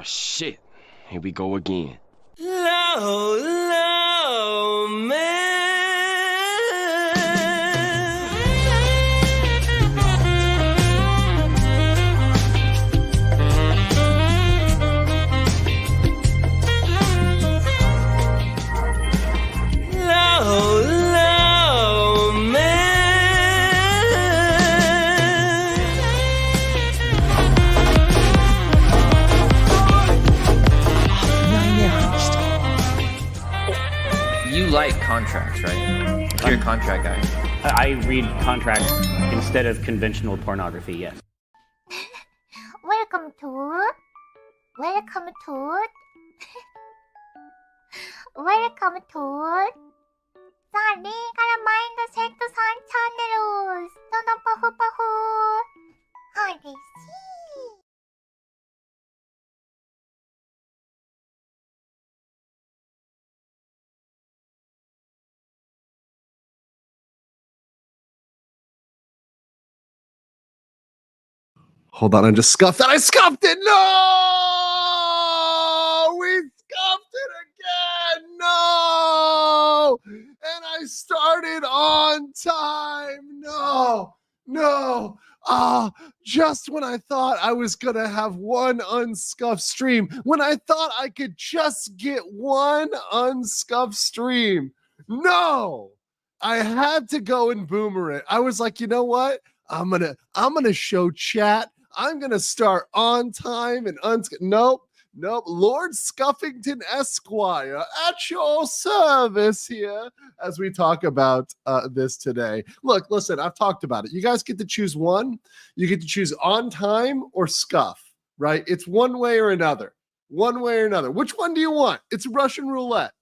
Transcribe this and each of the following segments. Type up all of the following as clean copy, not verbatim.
Oh shit, here we go again. Low, low, man. Low, low, man. You like contracts, right? You're a contract guy. I read contracts instead of conventional pornography, yes. Welcome to สวัสดีกระมังกระเซ็กตุซันชาแนลส์ต้นปะฮูปะฮูฮอดิซี่ Hold on, I just scuffed it. I scuffed it. No, we scuffed it again. No, and I started on time. No. Just when I thought I was gonna have one unscuffed stream, when I thought I could just get one unscuffed stream, no, I had to go and boomer it. I was like, you know what? I'm gonna show chat. I'm gonna start on time and nope. Lord Scuffington Esquire at your service here as we talk about this today. Look, listen, I've talked about it. You guys get to choose one. You get to choose on time or scuff, right? It's one way or another. Which one do you want? It's Russian roulette.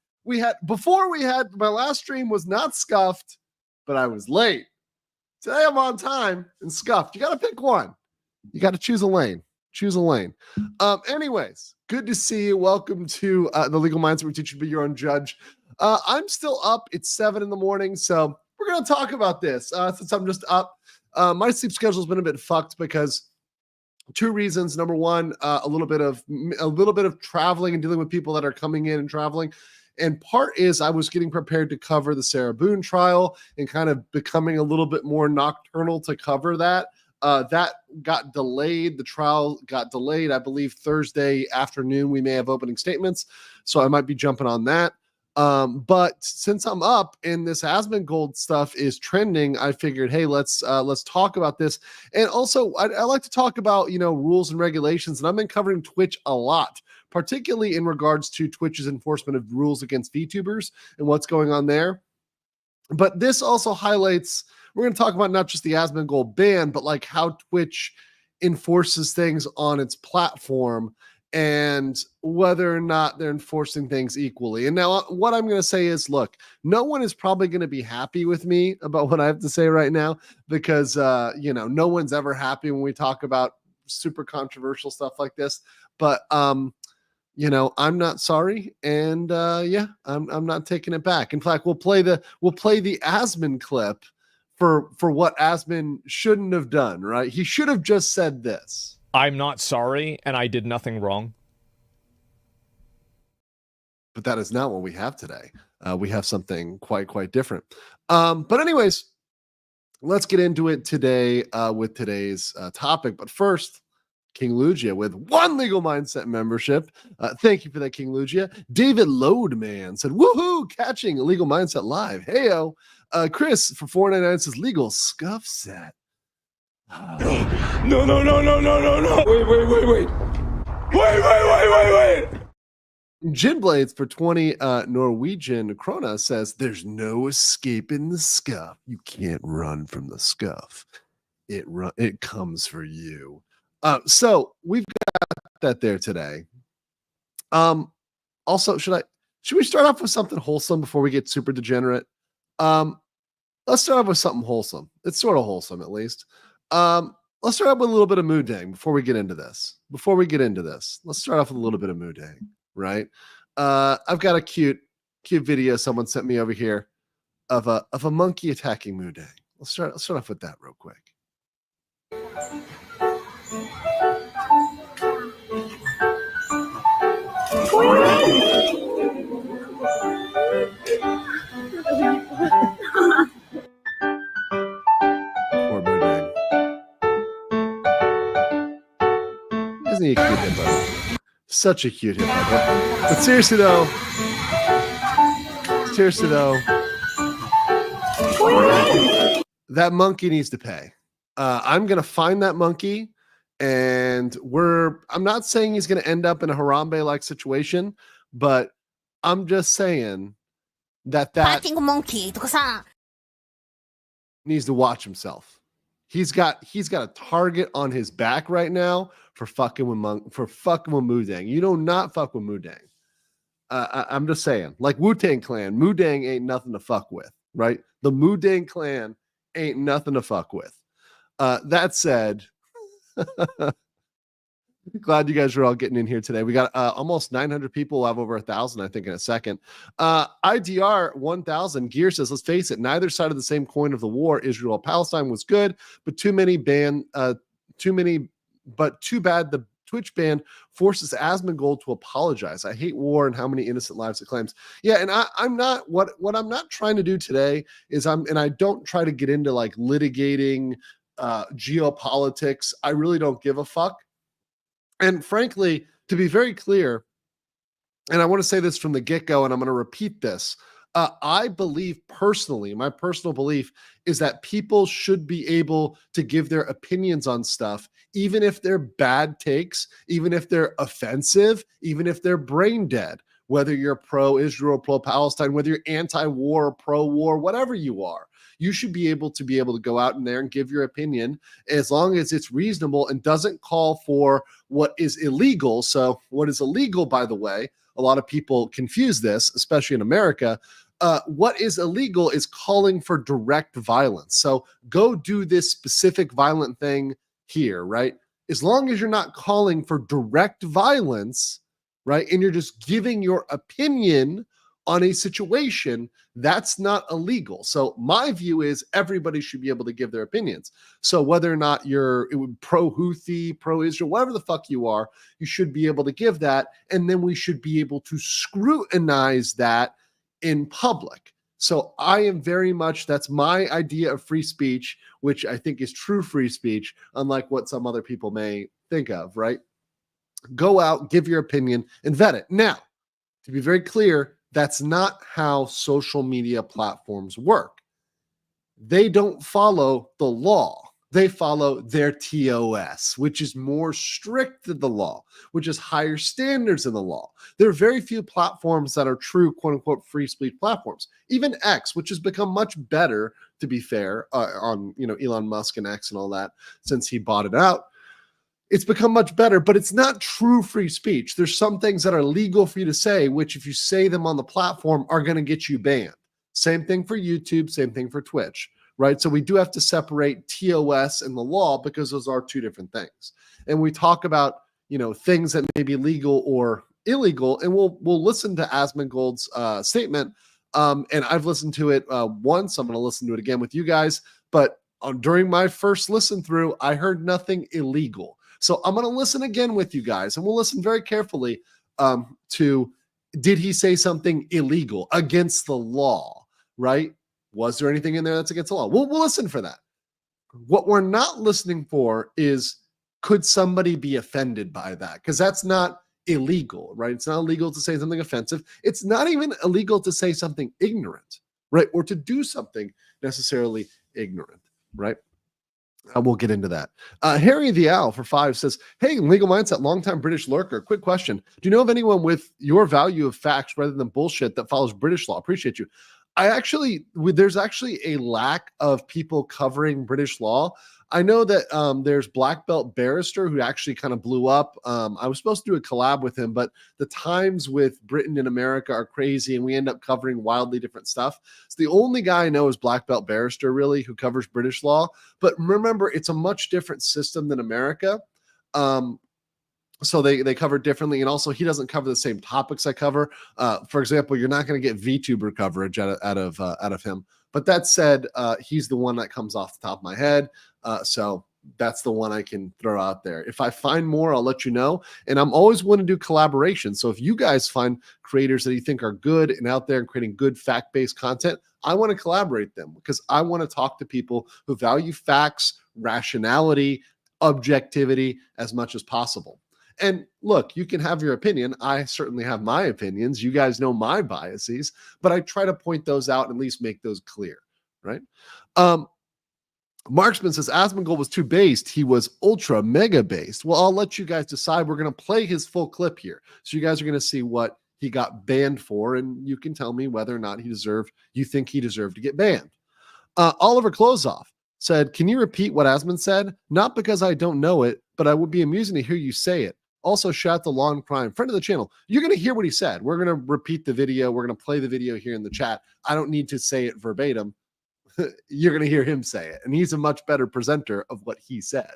Before my last stream was not scuffed, but I was late. Today I'm on time and scuffed. You got to pick one. You got to choose a lane. Anyways, good to see you. Welcome to the Legal Mindset where we teach you to be your own judge. I'm still up. It's 7 a.m, so we're going to talk about this. Since I'm just up, my sleep schedule has been a bit fucked because two reasons. Number one, a little bit of traveling and dealing with people that are coming in and traveling. And part is I was getting prepared to cover the Sarah Boone trial and kind of becoming a little bit more nocturnal to cover that. That got delayed. The trial got delayed. I believe Thursday afternoon we may have opening statements. So I might be jumping on that. But since I'm up and this Asmongold stuff is trending, I figured, hey, let's talk about this. And also I like to talk about, rules and regulations. And I've been covering Twitch a lot, particularly in regards to Twitch's enforcement of rules against VTubers and what's going on there. But this also highlights, we're going to talk about not just the Asmongold ban, but like how Twitch enforces things on its platform and whether or not they're enforcing things equally. And now what I'm going to say is, look, no one is probably going to be happy with me about what I have to say right now because, no one's ever happy when we talk about super controversial stuff like this. But, I'm not sorry. And I'm not taking it back. In fact, we'll play the Asmon clip for what Asmon shouldn't have done, right? He should have just said this. I'm not sorry, and I did nothing wrong. But that is not what we have today. We have something quite different. But anyways, let's get into it today with today's topic. But first, King Lugia with 1 Legal Mindset membership. Thank you for that, King Lugia. David Loadman said, woohoo, catching Legal Mindset live. Heyo. Chris for $4.99 says legal scuff set. No. Wait. Gin Blades for 20 Norwegian krona says there's no escaping the scuff. You can't run from the scuff. It comes for you. So we've got that there today. Also, should we start off with something wholesome before we get super degenerate? Let's start off with something wholesome. It's sort of wholesome, at least. Let's start off with a little bit of mood dang before we get into this. Let's start off with a little bit of mood dang, right? I've got a cute video someone sent me over here of a monkey attacking mood dang. Let's start off with that real quick. Isn't he a cute hippo? Such a cute hippo. But seriously though, that monkey needs to pay. I'm gonna find that monkey, and I'm not saying he's gonna end up in a Harambe-like situation, but I'm just saying that monkey とかさ needs to watch himself. He's got a target on his back right now for fucking with Mudang. You do not fuck with Mudang. I'm just saying, like Wu-Tang Clan, Mudang ain't nothing to fuck with, right? The Mudang Clan ain't nothing to fuck with. That said, glad you guys are all getting in here today. We got almost 900 people. We'll have over 1,000, I think, in a second. IDR 1000 Gear says, let's face it, neither side of the same coin of the war. Israel Palestine was good, but too bad the Twitch ban forces Asmongold to apologize. I hate war and how many innocent lives it claims. Yeah, and I'm not what I'm not trying to do today is I don't try to get into like litigating geopolitics. I really don't give a fuck. And frankly, to be very clear, and I want to say this from the get-go, and I'm going to repeat this. I believe personally, my personal belief is that people should be able to give their opinions on stuff, even if they're bad takes, even if they're offensive, even if they're brain dead, whether you're pro-Israel, pro-Palestine, whether you're anti-war, pro-war, whatever you are. You should be able to go out in there and give your opinion as long as it's reasonable and doesn't call for what is illegal. So what is illegal, by the way, a lot of people confuse this, especially in America. What is illegal is calling for direct violence. So go do this specific violent thing here, right? As long as you're not calling for direct violence, right? And you're just giving your opinion on a situation, that's not illegal. So my view is everybody should be able to give their opinions. So whether or not you're pro-Houthi, pro-Israel, whatever the fuck you are, you should be able to give that. And then we should be able to scrutinize that in public. So I am very much, that's my idea of free speech, which I think is true free speech, unlike what some other people may think of, right? Go out, give your opinion, and vet it. Now, to be very clear, that's not how social media platforms work. They don't follow the law. They follow their TOS, which is more strict than the law, which is higher standards than the law. There are very few platforms that are true, quote unquote, free speech platforms. Even X, which has become much better, to be fair, on Elon Musk and X and all that, since he bought it out. It's become much better, but it's not true free speech. There's some things that are legal for you to say, which if you say them on the platform are going to get you banned. Same thing for YouTube, same thing for Twitch, right? So we do have to separate TOS and the law because those are two different things. And we talk about, things that may be legal or illegal, and we'll listen to Asmongold's statement. And I've listened to it once. I'm going to listen to it again with you guys. But during my first listen through, I heard nothing illegal. So I'm going to listen again with you guys, and we'll listen very carefully to, did he say something illegal against the law, right? Was there anything in there that's against the law? We'll listen for that. What we're not listening for is, could somebody be offended by that? Because that's not illegal, right? It's not illegal to say something offensive. It's not even illegal to say something ignorant, right? Or to do something necessarily ignorant, right? We'll get into that. Harry the Owl for 5 says, hey, Legal Mindset, longtime British lurker. Quick question. Do you know of anyone with your value of facts rather than bullshit that follows British law? Appreciate you. There's actually a lack of people covering British law. I know that there's Black Belt Barrister who actually kind of blew up. I was supposed to do a collab with him, but the times with Britain and America are crazy, and we end up covering wildly different stuff. So the only guy I know is Black Belt Barrister, really, who covers British law. But remember, it's a much different system than America. So they cover differently, and also he doesn't cover the same topics I cover. For example, you're not going to get VTuber coverage out of him. But that said, he's the one that comes off the top of my head. So that's the one I can throw out there. If I find more, I'll let you know. And I'm always willing to do collaboration. So if you guys find creators that you think are good and out there and creating good fact-based content, I want to collaborate them because I want to talk to people who value facts, rationality, objectivity as much as possible. And look, you can have your opinion. I certainly have my opinions. You guys know my biases, but I try to point those out and at least make those clear, right? Marksman says Asmongold was too based. He was ultra mega based. Well, I'll let you guys decide. We're going to play his full clip here. So you guys are going to see what he got banned for, and you can tell me whether or not you think he deserved to get banned. Oliver Closeoff said, can you repeat what Asmon said? Not because I don't know it, but I would be amusing to hear you say it. Also, shout the Lawn Crime, friend of the channel. You're going to hear what he said. We're going to repeat the video. We're going to play the video here in the chat. I don't need to say it verbatim. You're going to hear him say it. And he's a much better presenter of what he said.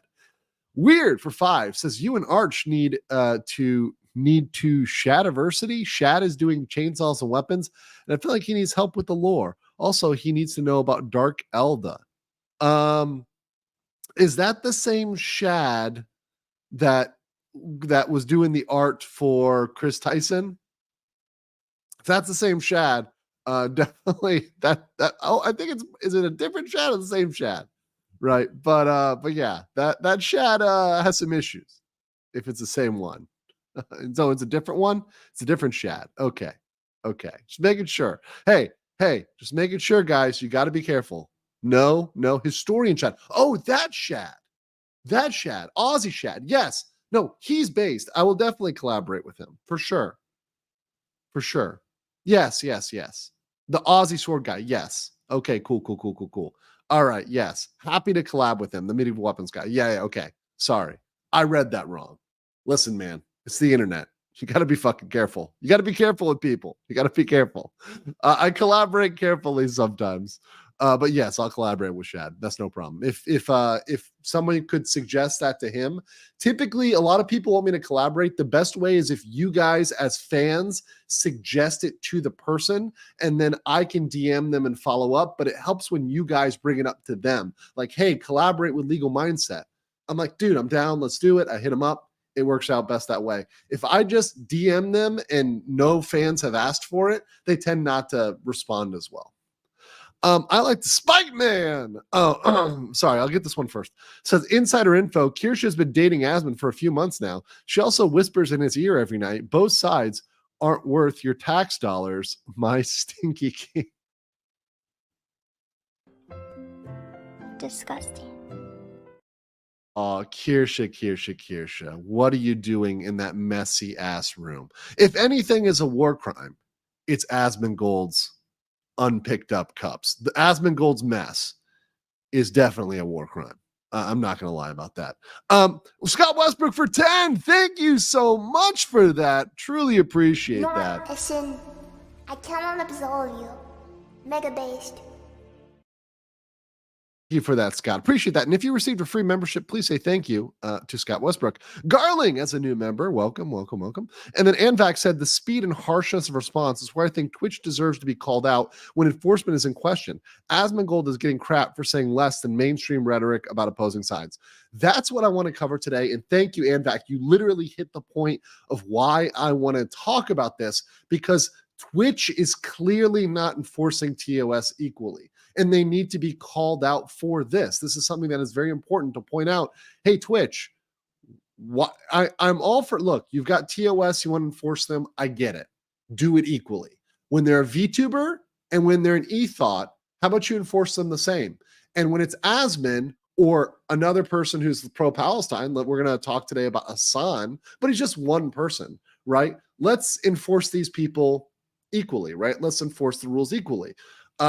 Weird for 5 says, you and Arch need to Shadiversity. Shad is doing chainsaws and weapons. And I feel like he needs help with the lore. Also, he needs to know about Dark Elda. Is that the same Shad that was doing the art for Chris Tyson? If that's the same Shad, definitely that I think is it a different Shad or the same Shad? Right. But yeah, that Shad has some issues if it's the same one. And so it's a different one. It's a different Shad. Okay. Just making sure. Hey, just making sure, guys, you got to be careful. No, historian Shad. Oh, that Shad. Aussie Shad. Yes. No, he's based. I will definitely collaborate with him for sure. Yes. The Aussie sword guy. Yes. Okay, cool. All right. Yes. Happy to collab with him. The medieval weapons guy. Yeah. Okay. Sorry. I read that wrong. Listen, man, it's the internet. You got to be fucking careful. You got to be careful with people. You got to be careful. I collaborate carefully sometimes. But yes, I'll collaborate with Shad. That's no problem. If someone could suggest that to him, typically a lot of people want me to collaborate. The best way is if you guys as fans suggest it to the person, and then I can DM them and follow up. But it helps when you guys bring it up to them. Like, hey, collaborate with Legal Mindset. I'm like, dude, I'm down. Let's do it. I hit them up. It works out best that way. If I just DM them and no fans have asked for it, they tend not to respond as well. I like the Spike Man. Oh, sorry. I'll get this one first. Says insider info. Kirsche has been dating Asmon for a few months now. She also whispers in his ear every night. Both sides aren't worth your tax dollars, my stinky king. Disgusting. Oh, Kirsche. What are you doing in that messy ass room? If anything is a war crime, it's Asmongold's unpicked up cups. The Asmongold's mess is definitely a war crime. I'm not going to lie about that. Scott Westbrook for 10. Thank you so much for that. Truly appreciate that. Listen, I cannot absolve you. Mega based. Thank you for that, Scott. Appreciate that. And if you received a free membership, please say thank you to Scott Westbrook. Garling as a new member. Welcome. And then Anvac said the speed and harshness of response is where I think Twitch deserves to be called out when enforcement is in question. Asmongold is getting crap for saying less than mainstream rhetoric about opposing sides. That's what I want to cover today. And thank you, Anvac. You literally hit the point of why I want to talk about this, because Twitch is clearly not enforcing TOS equally. And they need to be called out for this. This is something that is very important to point out. Hey, Twitch, I'm all for, look, you've got TOS, you want to enforce them. I get it. Do it equally. When they're a VTuber and when they're an ETHOT, how about you enforce them the same? And when it's Asmon or another person who's pro-Palestine, we're going to talk today about Hasan, but he's just one person, right? Let's enforce these people equally, right? Let's enforce the rules equally.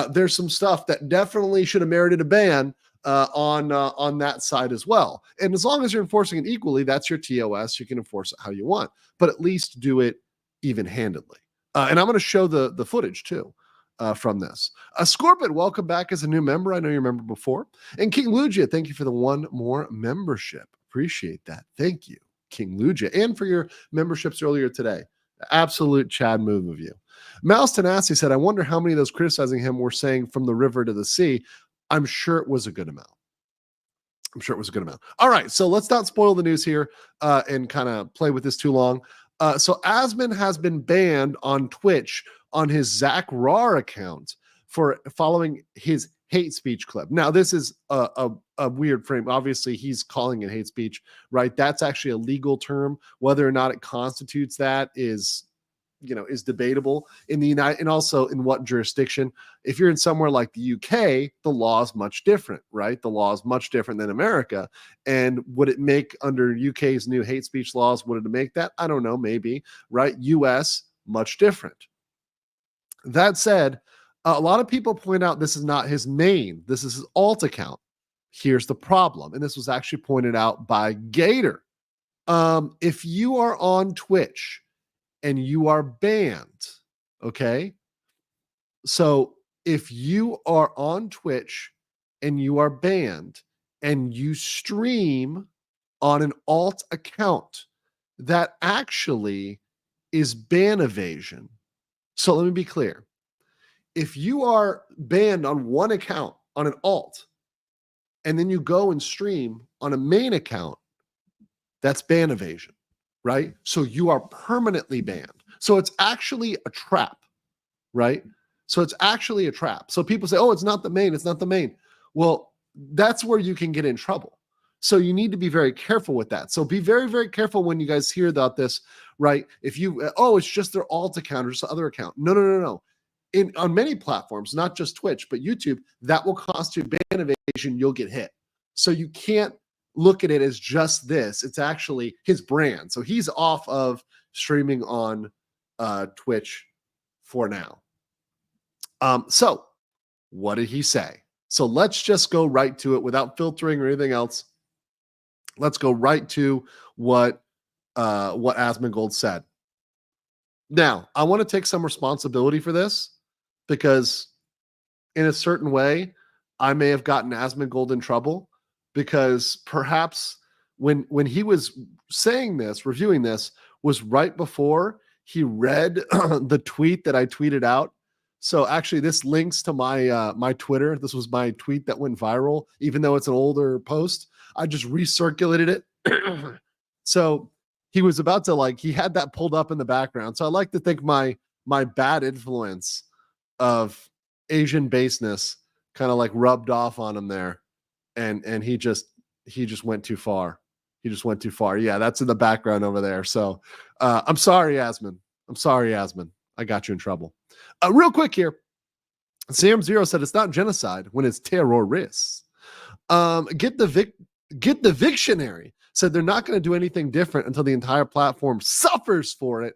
There's some stuff that definitely should have merited a ban on that side as well. And as long as you're enforcing it equally, that's your TOS. You can enforce it how you want, but at least do it even-handedly. And I'm going to show the footage too from this. Scorpid, welcome back as a new member. I know you remember before. And King Lugia, thank you for the one more membership. Appreciate that. Thank you, King Lugia, and for your memberships earlier today. Absolute Chad move of you. Mouse Tenacity said, I wonder how many of those criticizing him were saying from the river to the sea. I'm sure it was a good amount. All right, so let's not spoil the news here and kind of play with this too long. So Asmon has been banned on Twitch on his Zach Rar account for following his hate speech clip. Now, this is a a weird frame. Obviously, he's calling it hate speech, right? That's actually a legal term. Whether or not it constitutes that is debatable in the United, and also in what jurisdiction. If you're in somewhere like the UK, the law is much different, right? The law is much different than America. And would it make under UK's new hate speech laws, would it make that? I don't know, maybe, right? US, much different. That said, a lot of people point out this is not his main, this is his alt account. Here's the problem, and this was actually pointed out by Gator. If you are on Twitch and you are banned, okay? So if you are on Twitch and you are banned and you stream on an alt account, that actually is ban evasion. So let me be clear. If you are banned on one account on an alt, and then you go and stream on a main account, that's ban evasion. Right? So you are permanently banned. So it's actually a trap, right? So it's actually a trap. So people say, oh, it's not the main, it's not the main. Well, that's where you can get in trouble. So you need to be very careful with that. So be very, very careful when you guys hear about this, right? If you, oh, it's just their alt account or just other account. No. On many platforms, not just Twitch, but YouTube, that will constitute ban evasion. You'll get hit. So you can't look at it as just this. It's actually his brand. So he's off of streaming on Twitch for now. So what did he say? So let's just go right to it without filtering or anything else. Let's go right to what Asmongold said. Now, I want to take some responsibility for this because in a certain way, I may have gotten Asmongold in trouble, because perhaps when he was saying this, reviewing this, was right before he read the tweet that I tweeted out. So actually, this links to my Twitter. This was my tweet that went viral, even though it's an older post. I just recirculated it. So he was about to he had that pulled up in the background. So I like to think my bad influence of Asian baseness kind of rubbed off on him there. And he just went too far. He just went too far. Yeah, that's in the background over there. So I'm sorry, Asmon. I got you in trouble. Real quick here. Sam Zero said it's not genocide when it's terrorists. Get the Victionary said they're not going to do anything different until the entire platform suffers for it.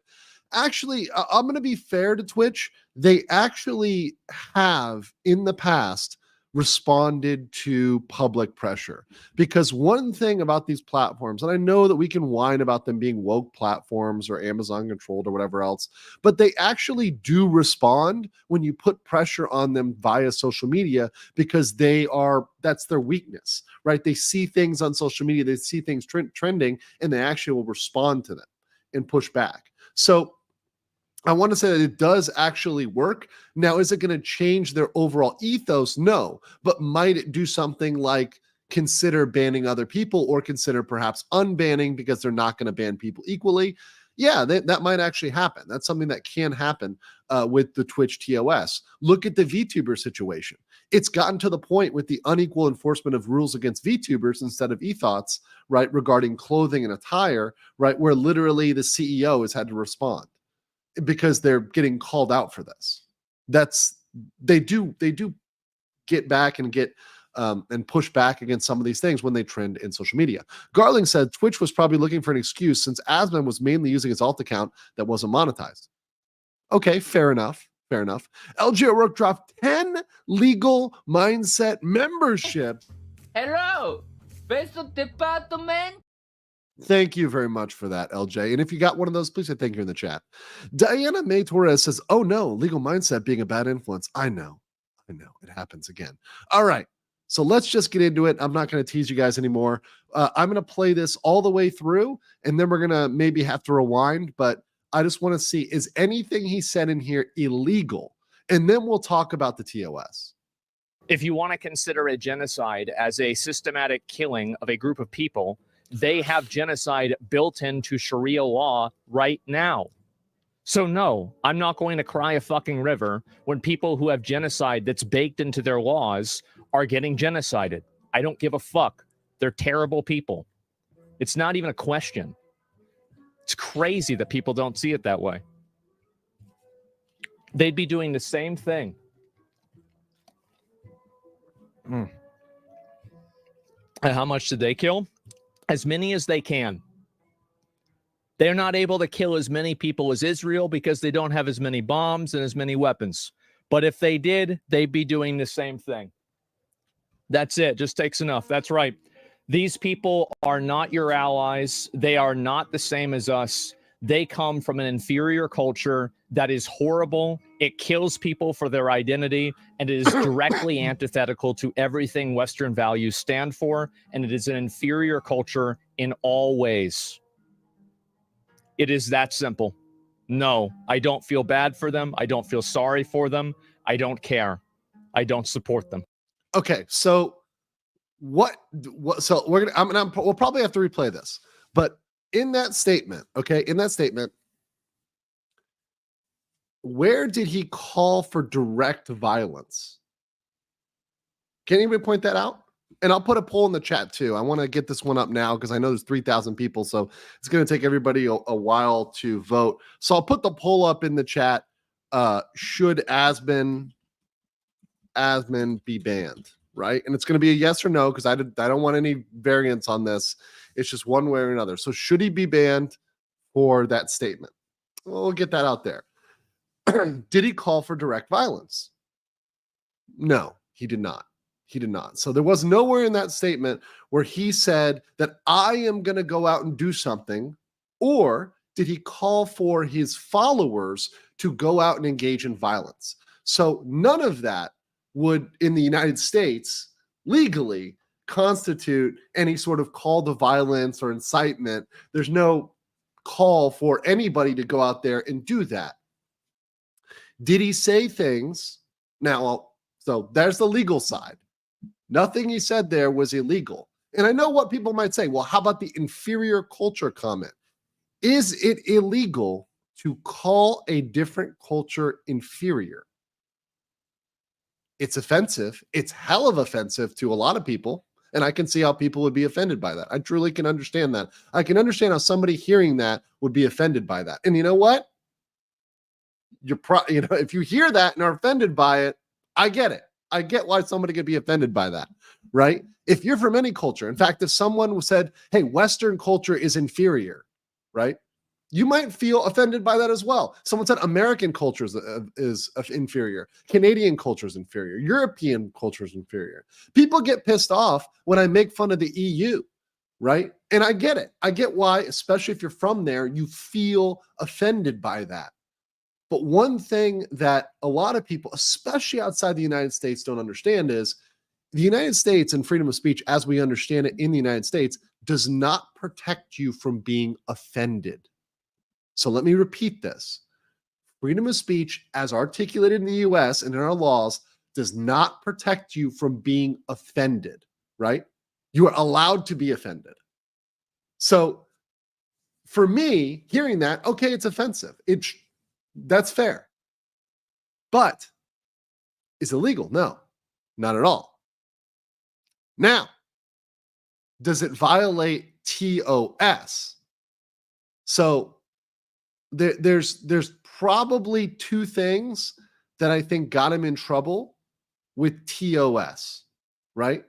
Actually, I'm going to be fair to Twitch. They actually have in the past responded to public pressure, because one thing about these platforms, and I know that we can whine about them being woke platforms or Amazon controlled or whatever else, but they actually do respond when you put pressure on them via social media, because that's their weakness, right? They see things on social media, they see things trending, and they actually will respond to them and push back. So I want to say that it does actually work. Now, is it going to change their overall ethos? No. But might it do something like consider banning other people, or consider perhaps unbanning because they're not going to ban people equally? Yeah, that might actually happen. That's something that can happen with the Twitch TOS. Look at the VTuber situation. It's gotten to the point with the unequal enforcement of rules against VTubers instead of ethos, right, regarding clothing and attire, right, where literally the CEO has had to respond, because they're getting called out for this. They do get back and get and push back against some of these things when they trend in social media. Garling said Twitch was probably looking for an excuse since Asmon was mainly using his alt account that wasn't monetized. Okay, fair enough. LG O'Rourke dropped 10 legal mindset membership. Hello, beso de pato, man. Thank you very much for that, LJ. And if you got one of those, please say thank you in the chat. Diana May Torres says, oh no, legal mindset being a bad influence. I know. It happens again. All right. So let's just get into it. I'm not going to tease you guys anymore. I'm going to play this all the way through, and then we're going to maybe have to rewind, but I just want to see, is anything he said in here illegal? And then we'll talk about the TOS. If you want to consider a genocide as a systematic killing of a group of people, they have genocide built into Sharia law right now. So no, I'm not going to cry a fucking river when people who have genocide that's baked into their laws are getting genocided. I don't give a fuck. They're terrible people. It's not even a question. It's crazy that people don't see it that way. They'd be doing the same thing. And how much did they kill? As many as they can. They're not able to kill as many people as Israel because they don't have as many bombs and as many weapons. But if they did, they'd be doing the same thing. That's it. Just takes enough. That's right. These people are not your allies. They are not the same as us. They come from an inferior culture that is horrible. It kills people for their identity, and it is directly antithetical to everything Western values stand for, and it is an inferior culture in all ways. It is that simple. No, I don't feel bad for them. I don't feel sorry for them. I don't care. I don't support them. Okay, so what so we'll probably have to replay this. But in that statement, where did he call for direct violence? Can anybody point that out? And I'll put a poll in the chat too. I want to get this one up now because I know there's 3,000 people, so it's going to take everybody a while to vote. So I'll put the poll up in the chat. Should Asmon be banned? Right, and it's going to be a yes or no because I don't want any variance on this. It's just one way or another. So should he be banned for that statement? We'll get that out there. Did he call for direct violence? No, he did not. He did not. So there was nowhere in that statement where he said that I am going to go out and do something, or did he call for his followers to go out and engage in violence? So none of that would, in the United States, legally constitute any sort of call to violence or incitement. There's no call for anybody to go out there and do that. Did he say things? Now, so there's the legal side. Nothing he said there was illegal. And I know what people might say. Well, how about the inferior culture comment? Is it illegal to call a different culture inferior? It's offensive. It's hell of offensive to a lot of people. And I can see how people would be offended by that. I truly can understand that. I can understand how somebody hearing that would be offended by that. And you know what? If you hear that and are offended by it, I get it. I get why somebody could be offended by that, right? If you're from any culture, in fact, if someone said, hey, Western culture is inferior, right? You might feel offended by that as well. Someone said American culture is inferior. Canadian culture is inferior. European culture is inferior. People get pissed off when I make fun of the EU, right? And I get it. I get why, especially if you're from there, you feel offended by that. But one thing that a lot of people, especially outside the United States, don't understand is the United States and freedom of speech, as we understand it in the United States, does not protect you from being offended. So let me repeat this. Freedom of speech, as articulated in the US and in our laws, does not protect you from being offended, right? You are allowed to be offended. So for me, hearing that, okay, it's offensive. That's fair. But is it illegal? No, not at all. Now, does it violate ToS? So there's probably two things that I think got him in trouble with ToS, right?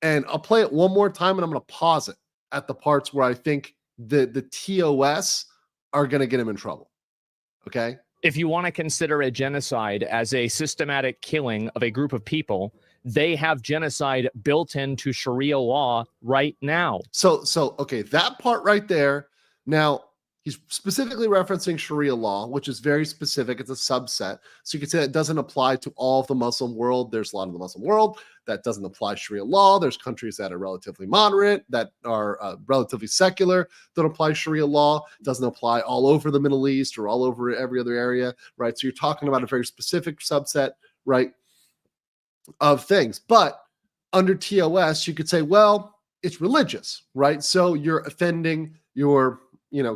And I'll play it one more time and I'm going to pause it at the parts where I think the ToS are going to get him in trouble. Okay. If you want to consider a genocide as a systematic killing of a group of people, they have genocide built into Sharia law right now. So okay, that part right there. Now, he's specifically referencing Sharia law, which is very specific. It's a subset. So you could say it doesn't apply to all of the Muslim world. There's a lot of the Muslim world that doesn't apply Sharia law. There's countries that are relatively moderate, that are relatively secular, don't apply Sharia law. It doesn't apply all over the Middle East or all over every other area, right? So you're talking about a very specific subset, right, of things. But under ToS, you could say, well, it's religious, right? So you're offending, you're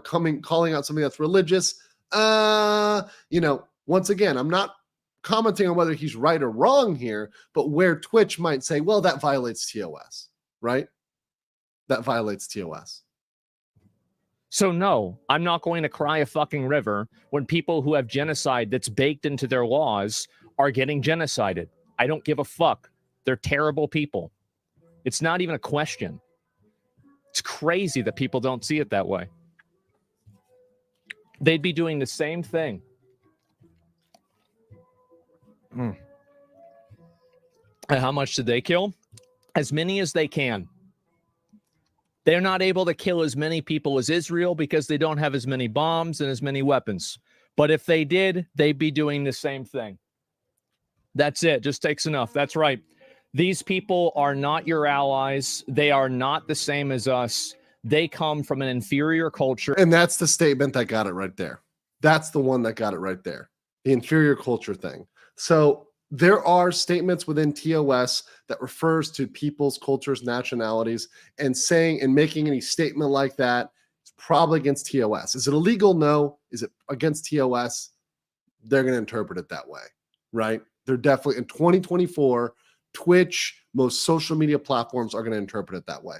calling out something that's religious. Once again, I'm not commenting on whether he's right or wrong here, but where Twitch might say, well, that violates TOS, right? That violates TOS. So no, I'm not going to cry a fucking river when people who have genocide that's baked into their laws are getting genocided. I don't give a fuck. They're terrible people. It's not even a question. It's crazy that people don't see it that way. They'd be doing the same thing. And how much did they kill? As many as they can. They're not able to kill as many people as Israel because they don't have as many bombs and as many weapons. But if they did, they'd be doing the same thing. That's it. Just takes enough. That's right. These people are not your allies. They are not the same as us. They come from an inferior culture. And that's the statement that got it right there. That's the one that got it right there. The inferior culture thing. So there are statements within TOS that refers to people's cultures, nationalities, and saying and making any statement like that is probably against TOS. Is it illegal? No. Is it against TOS? They're going to interpret it that way, right? They're definitely in 2024, Twitch, most social media platforms are going to interpret it that way.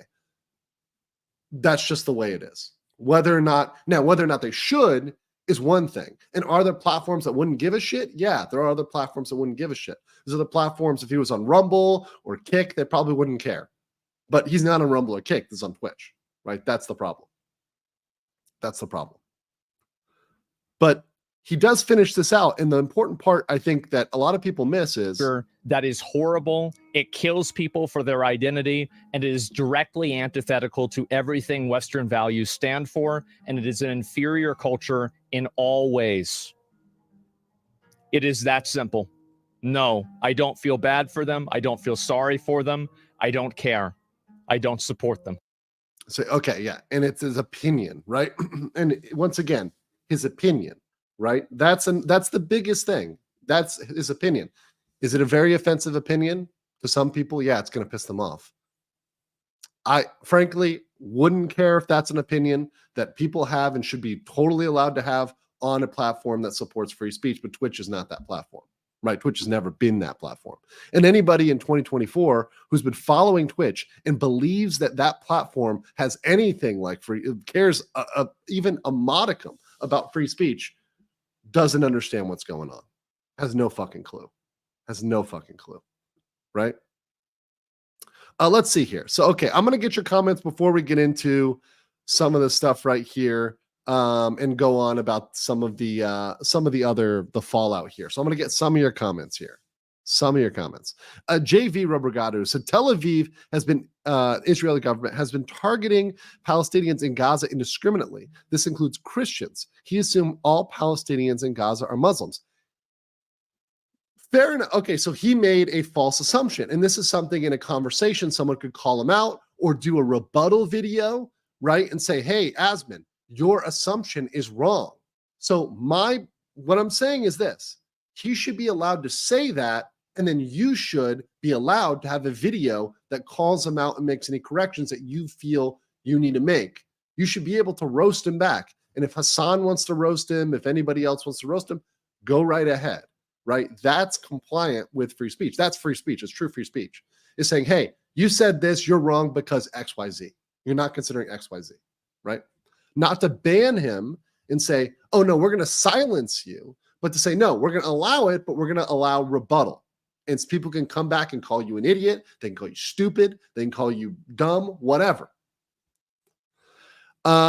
That's just the way it is. Whether or not they should is one thing. And are there platforms that wouldn't give a shit? Yeah, there are other platforms that wouldn't give a shit. There's other platforms, if he was on Rumble or Kick, they probably wouldn't care. But he's not on Rumble or Kick, he's on Twitch, right? That's the problem. That's the problem. But he does finish this out. And the important part, I think, that a lot of people miss is that is horrible. It kills people for their identity, and it is directly antithetical to everything Western values stand for. And it is an inferior culture in all ways. It is that simple. No, I don't feel bad for them. I don't feel sorry for them. I don't care. I don't support them. So, okay, yeah. And it's his opinion, right? And once again, his opinion. Right? That's the biggest thing. That's his opinion. Is it a very offensive opinion to some people? Yeah, it's going to piss them off. I frankly wouldn't care if that's an opinion that people have and should be totally allowed to have on a platform that supports free speech, but Twitch is not that platform, right? Twitch has never been that platform. And anybody in 2024 who's been following Twitch and believes that that platform has anything like free, cares even a modicum about free speech, doesn't understand what's going on. Has no fucking clue. Has no fucking clue. Right? Let's see here. So, okay, I'm going to get your comments before we get into some of the stuff right here and go on about some of the fallout here. So I'm going to get some of your comments here. Some of your comments. JV Rubbergado said Tel Aviv has been, Israeli government has been targeting Palestinians in Gaza indiscriminately. This includes Christians. He assumed all Palestinians in Gaza are Muslims. Fair enough. Okay, so he made a false assumption. And this is something in a conversation, someone could call him out or do a rebuttal video, right? And say, hey, Asmon, your assumption is wrong. So what I'm saying is this. He should be allowed to say that, and then you should be allowed to have a video that calls him out and makes any corrections that you feel you need to make. You should be able to roast him back. And if Hasan wants to roast him, if anybody else wants to roast him, go right ahead, right? That's compliant with free speech. That's free speech. It's true free speech. It's saying, hey, you said this, you're wrong because XYZ. You're not considering XYZ, right? Not to ban him and say, oh no, we're going to silence you. But to say, no, we're going to allow it, but we're going to allow rebuttal. And people can come back and call you an idiot. They can call you stupid. They can call you dumb, whatever.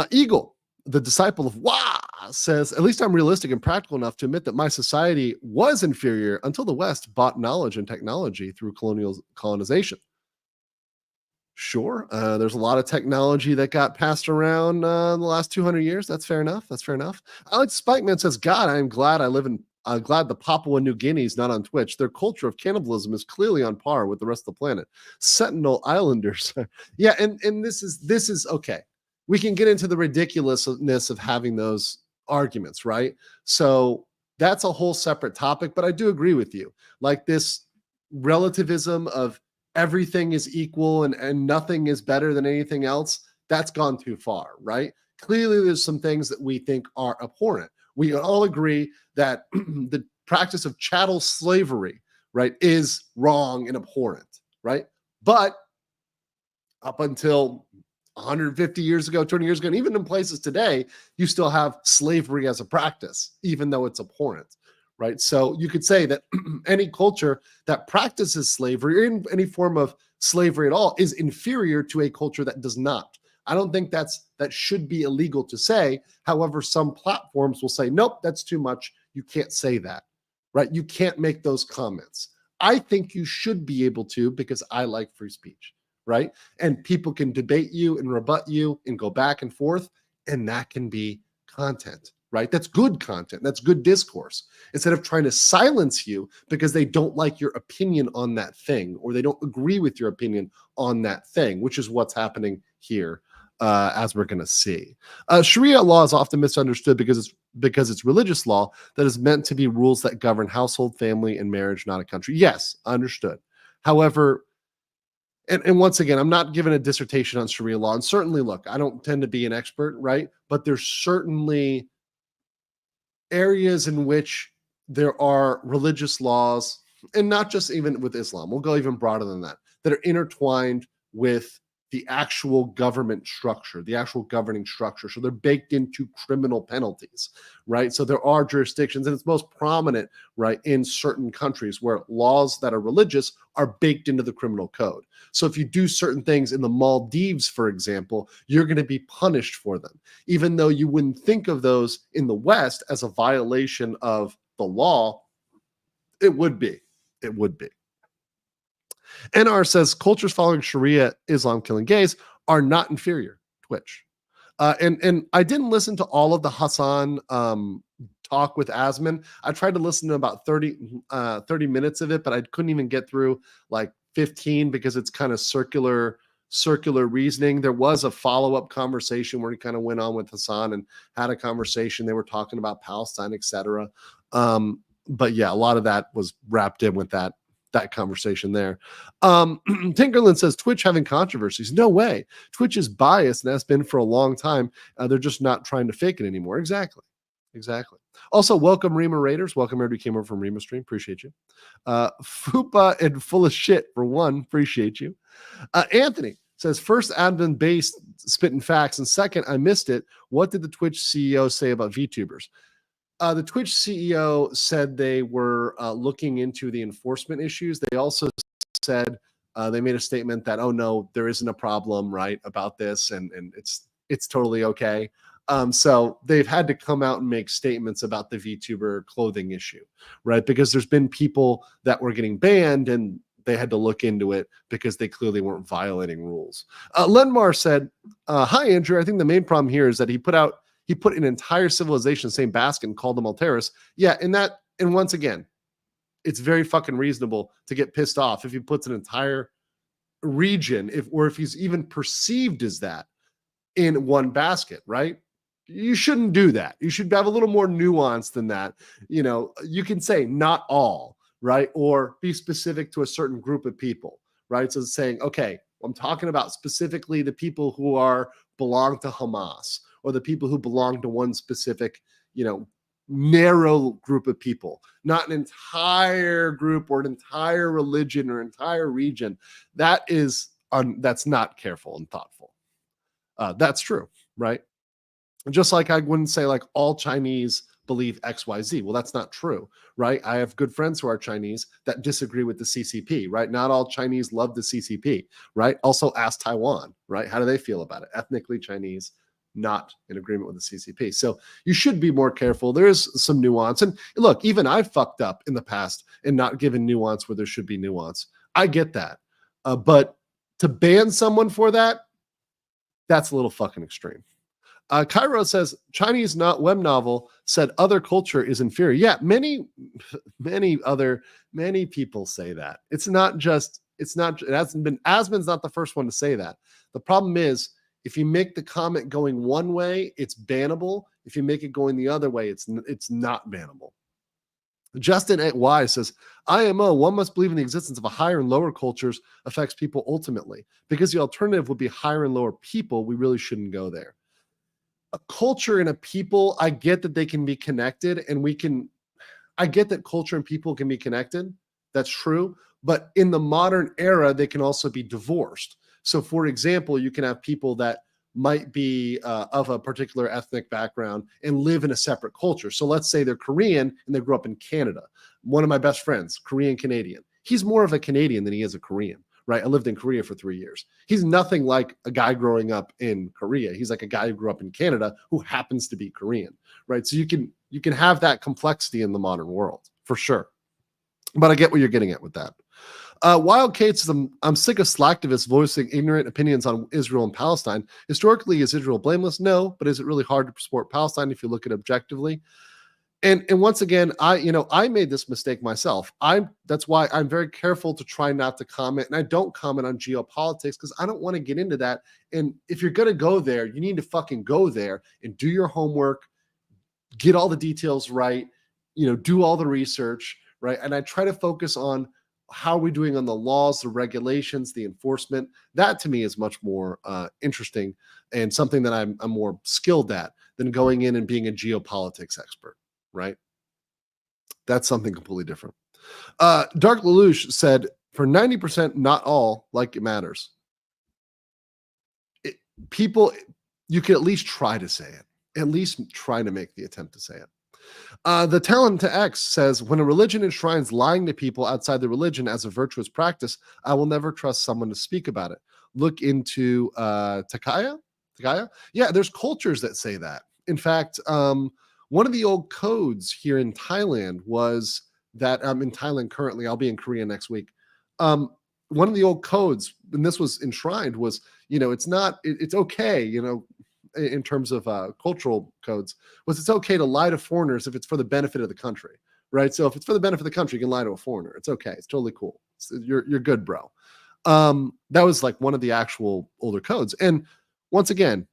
Eagle, the disciple of Wah, says, at least I'm realistic and practical enough to admit that my society was inferior until the West bought knowledge and technology through colonization. Sure, there's a lot of technology that got passed around the last 200 years. That's fair enough. That's fair enough. Alex Spikeman says, God, I'm glad the Papua New Guinea is not on Twitch. Their culture of cannibalism is clearly on par with the rest of the planet. Sentinel Islanders. Yeah, and this is okay. We can get into the ridiculousness of having those arguments, right? So that's a whole separate topic, but I do agree with you. Like this relativism of everything is equal and nothing is better than anything else, that's gone too far, right? Clearly, there's some things that we think are abhorrent. We all agree that the practice of chattel slavery, right, is wrong and abhorrent, right? But up until 150 years ago, 20 years ago, and even in places today, you still have slavery as a practice, even though it's abhorrent, right? So you could say that any culture that practices slavery or in any form of slavery at all is inferior to a culture that does not. I don't think that should be illegal to say. However, some platforms will say, nope, that's too much. You can't say that, right? You can't make those comments. I think you should be able to, because I like free speech, right? And people can debate you and rebut you and go back and forth, and that can be content, right? That's good content. That's good discourse. Instead of trying to silence you because they don't like your opinion on that thing, or they don't agree with your opinion on that thing, which is what's happening here, as we're going to see. Sharia law is often misunderstood because it's religious law that is meant to be rules that govern household, family, and marriage, not a country. Yes, understood. However, and once again, I'm not giving a dissertation on Sharia law. And certainly, look, I don't tend to be an expert, right? But there's certainly areas in which there are religious laws, and not just even with Islam, we'll go even broader than that are intertwined with the actual government structure, the actual governing structure. So they're baked into criminal penalties, right? So there are jurisdictions, and it's most prominent, right, in certain countries where laws that are religious are baked into the criminal code. So if you do certain things in the Maldives, for example, you're going to be punished for them, even though you wouldn't think of those in the West as a violation of the law. It would be. It would be. NR says cultures following Sharia Islam killing gays are not inferior. Twitch. And I didn't listen to all of the Hasan talk with Asman. I tried to listen to about 30 minutes of it, but I couldn't even get through like 15 because it's kind of circular reasoning. There was a follow-up conversation where he kind of went on with Hasan and had a conversation. They were talking about Palestine, etc. But yeah, a lot of that was wrapped in with that conversation there. Tinkerland says Twitch having controversies. No way. Twitch is biased and has been for a long time. They're just not trying to fake it anymore. Exactly. Also, welcome Rima Raiders. Welcome everybody who came over from Rima stream. Appreciate you. Fupa and full of shit for one. Appreciate you. Anthony says first admin based spitting facts, and second, I missed it. What did the Twitch CEO say about VTubers? The Twitch CEO said they were looking into the enforcement issues. They also said they made a statement that, oh no, there isn't a problem, right, about this, and it's totally okay. So they've had to come out and make statements about the VTuber clothing issue, right? Because there's been people that were getting banned, and they had to look into it because they clearly weren't violating rules. Lenmar said, hi, Andrew. I think the main problem here is that he put an entire civilization in the same basket and called them all terrorists. Yeah, and once again, it's very fucking reasonable to get pissed off if he puts an entire region, if he's even perceived as that, in one basket, right? You shouldn't do that. You should have a little more nuance than that. You know, you can say not all, right? Or be specific to a certain group of people, right? So saying, okay, I'm talking about specifically the people who belong to Hamas, or the people who belong to one specific, narrow group of people, not an entire group or an entire religion or entire region. That's not careful and thoughtful. That's true, right? Just like I wouldn't say like all Chinese believe XYZ. Well, that's not true, right? I have good friends who are Chinese that disagree with the CCP, right? Not all Chinese love the CCP, right? Also ask Taiwan, right? How do they feel about it? Ethnically Chinese, not in agreement with the CCP. So you should be more careful. There is some nuance. And look, even I've fucked up in the past and not given nuance where there should be nuance. I get that. But to ban someone for that, that's a little fucking extreme. Cairo says Chinese web novel said other culture is inferior. Yeah, many people say that. Asman's not the first one to say that. The problem is, if you make the comment going one way, it's bannable. If you make it going the other way, it's not bannable. Justin at Y says, IMO, one must believe in the existence of a higher and lower cultures affects people ultimately. Because the alternative would be higher and lower people, we really shouldn't go there. A culture and a people, I get that they can be connected, and we can I get that culture and people can be connected. That's true. But in the modern era, they can also be divorced. So, for example, you can have people that might be of a particular ethnic background and live in a separate culture. So let's say they're Korean and they grew up in Canada. One of my best friends, Korean Canadian. He's more of a Canadian than he is a Korean, right? I lived in Korea for 3 years. He's nothing like a guy growing up in Korea. He's like a guy who grew up in Canada who happens to be Korean, right? So you can have that complexity in the modern world for sure. But I get what you're getting at with that. Wild Kate says, I'm sick of slacktivists voicing ignorant opinions on Israel and Palestine. Historically, is Israel blameless? No, but is it really hard to support Palestine if you look at it objectively? And once again, I made this mistake myself. That's why I'm very careful to try not to comment, and I don't comment on geopolitics because I don't want to get into that. And if you're going to go there, you need to fucking go there and do your homework, get all the details right, do all the research, right? And I try to focus on how are we doing on the laws, the regulations, the enforcement. That to me is much more interesting and something that I'm more skilled at than going in and being a geopolitics expert, right? That's something completely different. Dark Lelouch said, for 90%, not all, like it matters. People, you can at least try to say it. At least try to make the attempt to say it. The Talent to X says, when a religion enshrines lying to people outside the religion as a virtuous practice, I will never trust someone to speak about it. Look into Takaya? Yeah, there's cultures that say that. In fact, one of the old codes here in Thailand was that I'm in Thailand currently. I'll be in Korea next week. One of the old codes, and this was enshrined, was, it's okay, in terms of cultural codes, was it's okay to lie to foreigners if it's for the benefit of the country, right? So if it's for the benefit of the country, you can lie to a foreigner. It's okay. It's totally cool. You're good, bro. That was like one of the actual older codes. And once again,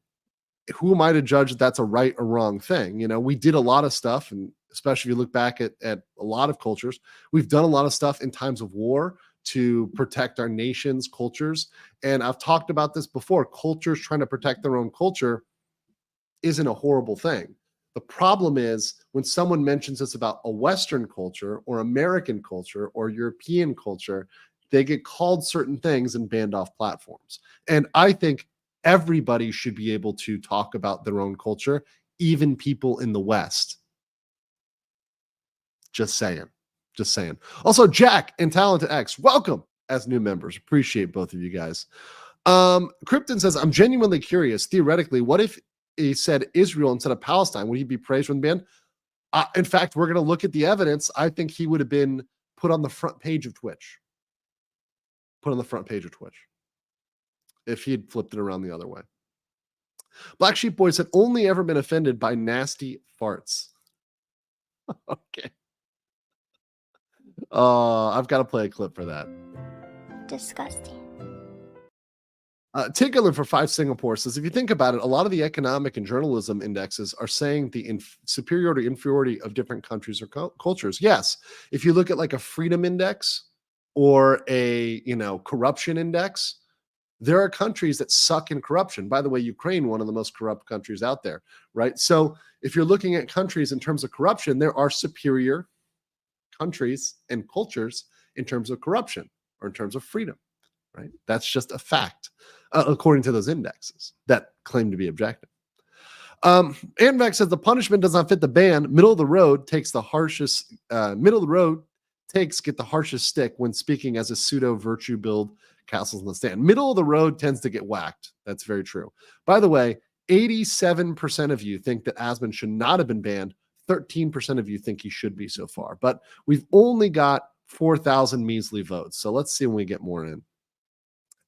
who am I to judge that that's a right or wrong thing? We did a lot of stuff, and especially if you look back at a lot of cultures, we've done a lot of stuff in times of war to protect our nation's cultures. And I've talked about this before. Cultures trying to protect their own culture isn't a horrible thing. The problem is when someone mentions this about a Western culture or American culture or European culture, they get called certain things and banned off platforms. And I think everybody should be able to talk about their own culture, even people in the West. Just saying. Also, Jack and Talented X, welcome as new members. Appreciate both of you guys. Krypton says, I'm genuinely curious. Theoretically, what if he said Israel instead of Palestine? Would he be praised from the ban? In fact, we're going to look at the evidence. I think he would have been put on the front page of Twitch. If he had flipped it around the other way. Black Sheep Boy said, only ever been offended by nasty farts. Okay. I've got to play a clip for that. Disgusting. Tickler for 5 Singapore says, if you think about it, a lot of the economic and journalism indexes are saying the superiority, inferiority of different countries or cultures. Yes. If you look at like a freedom index or a, corruption index, there are countries that suck in corruption. By the way, Ukraine, one of the most corrupt countries out there, right? So if you're looking at countries in terms of corruption, there are superior countries and cultures in terms of corruption or in terms of freedom, right? That's just a fact, according to those indexes that claim to be objective. Anvac says the punishment does not fit the ban. Middle of the road takes the harshest. Get the harshest stick when speaking as a pseudo virtue build castles in the stand. Middle of the road tends to get whacked. That's very true. By the way, 87% of you think that Asmon should not have been banned. 13% of you think he should be so far. But we've only got 4,000 measly votes. So let's see when we get more in.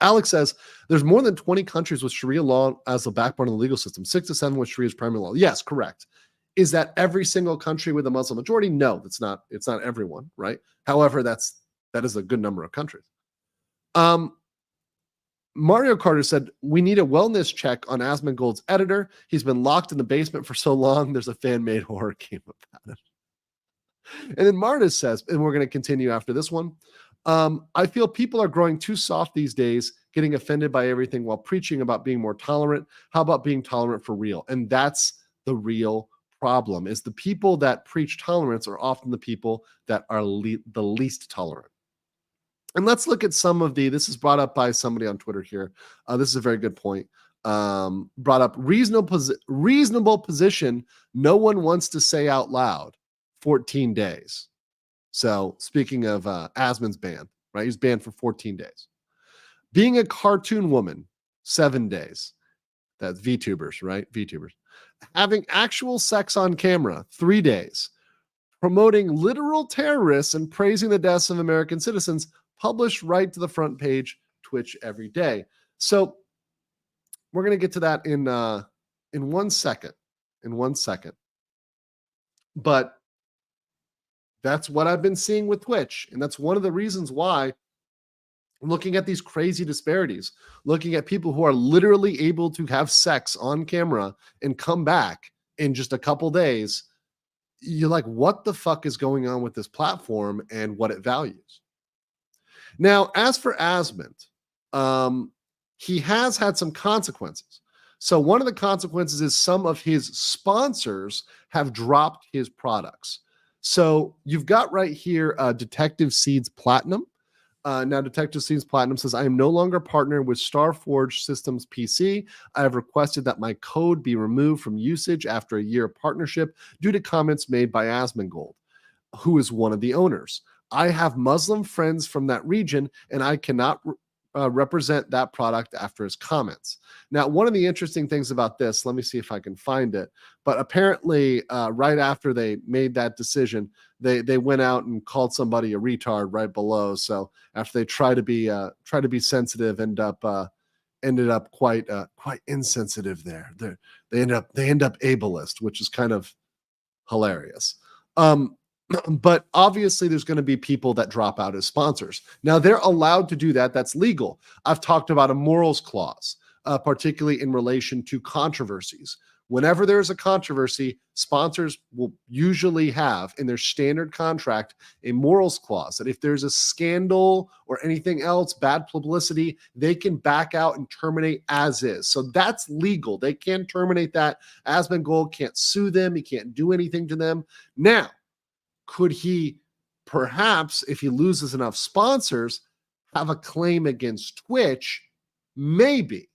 Alex says, there's more than 20 countries with Sharia law as the backbone of the legal system. 6 to 7 with Sharia as primary law. Yes, correct. Is that every single country with a Muslim majority? No, it's not everyone, right? However, that is a good number of countries. Mario Carter said, we need a wellness check on Asmongold's editor. He's been locked in the basement for so long, there's a fan-made horror game about it. And then Martis says, and we're going to continue after this one, I feel people are growing too soft these days, getting offended by everything while preaching about being more tolerant. How about being tolerant for real? And that's the real problem is the people that preach tolerance are often the people that are the least tolerant. And let's look at some of this is brought up by somebody on Twitter here. This is a very good point. Brought up reasonable position no one wants to say out loud, 14 days. So speaking of Asmon's ban, right? He's banned for 14 days. Being a cartoon woman, 7 days. That's VTubers, right? VTubers. Having actual sex on camera, 3 days. Promoting literal terrorists and praising the deaths of American citizens, published right to the front page, Twitch every day. So we're going to get to that in 1 second. In 1 second. But that's what I've been seeing with Twitch. And that's one of the reasons why, looking at these crazy disparities, looking at people who are literally able to have sex on camera and come back in just a couple days, you're like, what the fuck is going on with this platform and what it values? Now, as for Asmon, he has had some consequences. So one of the consequences is some of his sponsors have dropped his products. So you've got right here Detective Seeds Platinum. Now, Detective Seeds Platinum says, I am no longer partnered with Starforge Systems PC. I have requested that my code be removed from usage after a year of partnership due to comments made by Asmongold, who is one of the owners. I have Muslim friends from that region, and I cannot represent that product after his comments. Now, one of the interesting things about this, let me see if I can find it, but apparently right after they made that decision, they went out and called somebody a retard right below. So after they try to be sensitive, ended up quite insensitive there. They end up ableist, which is kind of hilarious. But obviously there's going to be people that drop out as sponsors. Now they're allowed to do that. That's legal. I've talked about a morals clause, particularly in relation to controversies. Whenever there's a controversy, sponsors will usually have in their standard contract a morals clause that if there's a scandal or anything else, bad publicity, they can back out and terminate as is. So that's legal. They can terminate that. Asmongold can't sue them. He can't do anything to them. Now, could he perhaps, if he loses enough sponsors, have a claim against Twitch? Maybe.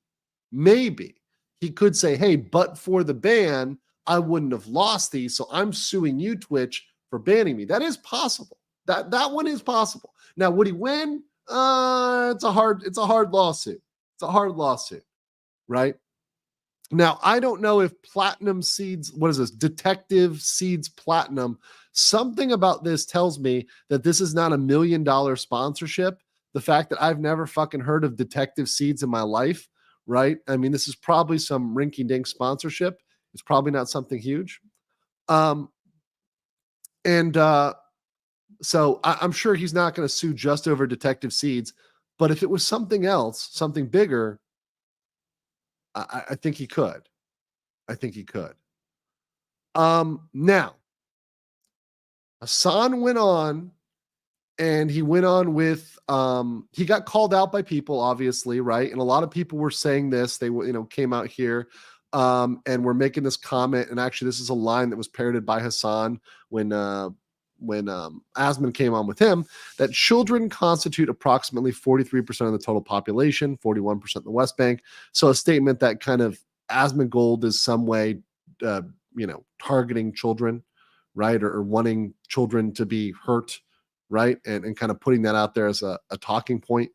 He could say, hey, but for the ban, I wouldn't have lost these, so I'm suing you, Twitch, for banning me. That is possible. That one is possible. Now, would he win? It's a hard lawsuit. It's a hard lawsuit, right? Now, I don't know if Platinum Seeds, what is this? Detective Seeds Platinum. Something about this tells me that this is not $1 million sponsorship. The fact that I've never fucking heard of Detective Seeds in my life, right? I mean, this is probably some rinky-dink sponsorship. It's probably not something huge. So I'm sure he's not going to sue just over Detective Seeds. But if it was something else, something bigger, I think he could. Now, Hasan went on, and he went on with, he got called out by people, obviously, right? And a lot of people were saying this. They came out here and were making this comment. And actually, this is a line that was parroted by Hasan when Asmon came on with him, that children constitute approximately 43% of the total population, 41% in the West Bank. So a statement that kind of Asmongold is some way, targeting children, right? Or wanting children to be hurt, right? And kind of putting that out there as a talking point.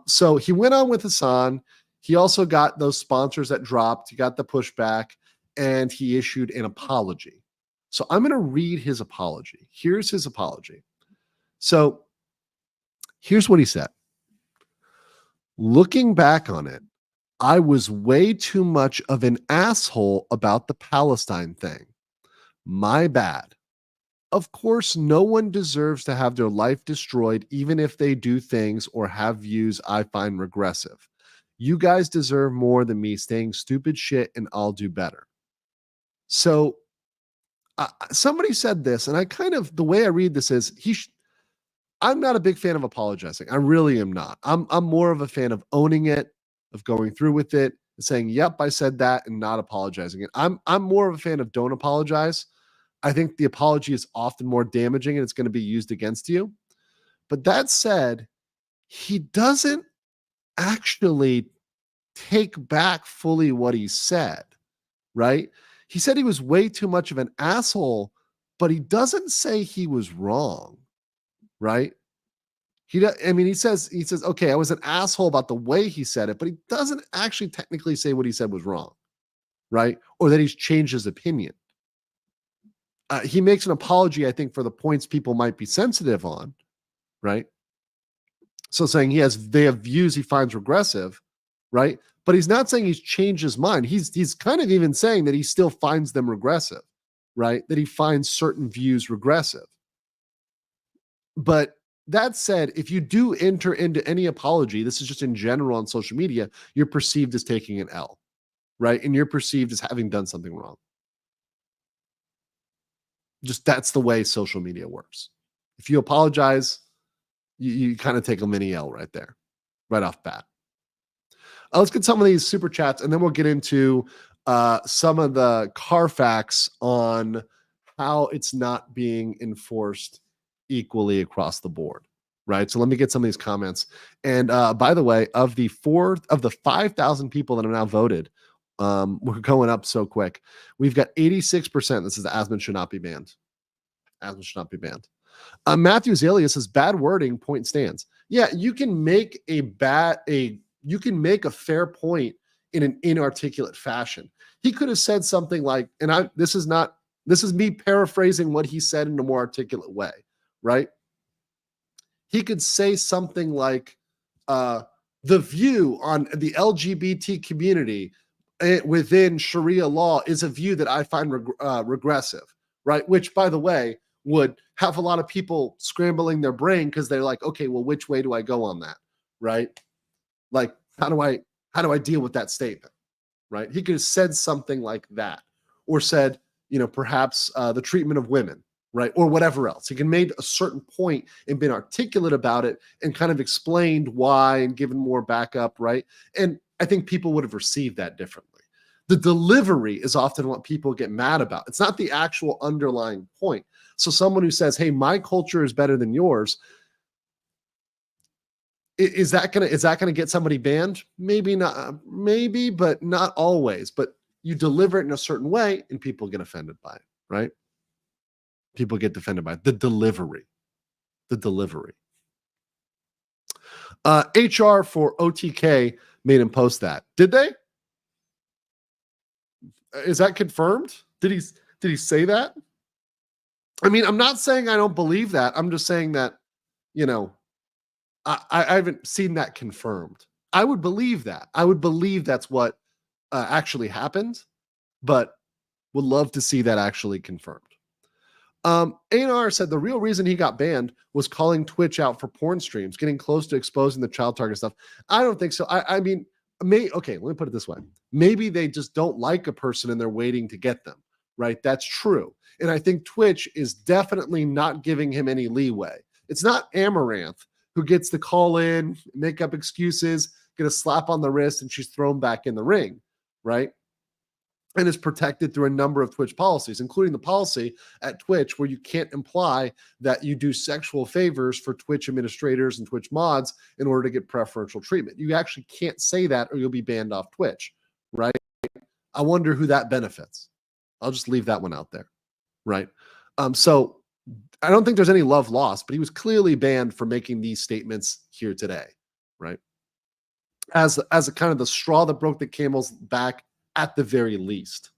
So he went on with Hasan. He also got those sponsors that dropped. He got the pushback, and he issued an apology. So I'm going to read his apology. Here's his apology. So here's what he said. Looking back on it, I was way too much of an asshole about the Palestine thing. My bad. Of course, no one deserves to have their life destroyed, even if they do things or have views I find regressive. You guys deserve more than me saying stupid shit, and I'll do better. So somebody said this, and the way I read this is I'm not a big fan of apologizing. I really am not. I'm more of a fan of owning it, of going through with it, saying, "Yep, I said that," and not apologizing. And I'm more of a fan of don't apologize. I think the apology is often more damaging and it's going to be used against you. But that said, he doesn't actually take back fully what he said, right? He said he was way too much of an asshole, but he doesn't say he was wrong, right? He says, okay, I was an asshole about the way he said it, but he doesn't actually technically say what he said was wrong, right? Or that he's changed his opinion. He makes an apology, I think, for the points people might be sensitive on, right? So saying they have views he finds regressive, right? But he's not saying he's changed his mind. He's kind of even saying that he still finds them regressive, right? That he finds certain views regressive. But that said, if you do enter into any apology, this is just in general on social media, you're perceived as taking an L, right? And you're perceived as having done something wrong. Just that's the way social media works. If you apologize, you kind of take a mini L right there, right off bat. Let's get some of these super chats, and then we'll get into some of the Carfax on how it's not being enforced equally across the board, right? So let me get some of these comments. And by the way, of the 5,000 people that have now voted, we're going up so quick. We've got 86%. This is Asmon should not be banned. Asmon should not be banned. Matthew Zalius says bad wording, point stands. Yeah, you can make you can make a fair point in an inarticulate fashion. He could have said something like, and this is me paraphrasing what he said in a more articulate way, right? He could say something like, the view on the LGBT community within Sharia law is a view that I find regressive, right? Which, by the way, would have a lot of people scrambling their brain because they're like, okay, well, which way do I go on that, right? Like, how do I deal with that statement, right? He could have said something like that, or said, perhaps the treatment of women, right? Or whatever else. He can made a certain point and been articulate about it and kind of explained why and given more backup, right? And I think people would have received that differently. The delivery is often what people get mad about. It's not the actual underlying point. So someone who says, hey, my culture is better than yours, is that gonna get somebody banned? Maybe not, maybe, but not always. But you deliver it in a certain way and people get offended by it, right? People get offended by it. The delivery. HR for OTK made him post that. Did they? Is that confirmed? Did he say that? I mean, I'm not saying I don't believe that. I'm just saying that, I haven't seen that confirmed. I would believe that. I would believe that's what actually happened, but would love to see that actually confirmed. ANR said the real reason he got banned was calling Twitch out for porn streams, getting close to exposing the child target stuff. I don't think so. I mean, okay, let me put it this way. Maybe they just don't like a person and they're waiting to get them, right? That's true. And I think Twitch is definitely not giving him any leeway. It's not Amaranth who gets to call in, make up excuses, get a slap on the wrist, and she's thrown back in the ring, right? And is protected through a number of Twitch policies, including the policy at Twitch where you can't imply that you do sexual favors for Twitch administrators and Twitch mods in order to get preferential treatment. You actually can't say that or you'll be banned off Twitch, right? I wonder who that benefits. I'll just leave that one out there, right? So I don't think there's any love lost, but he was clearly banned for making these statements here today, right? As a kind of the straw that broke the camel's back at the very least.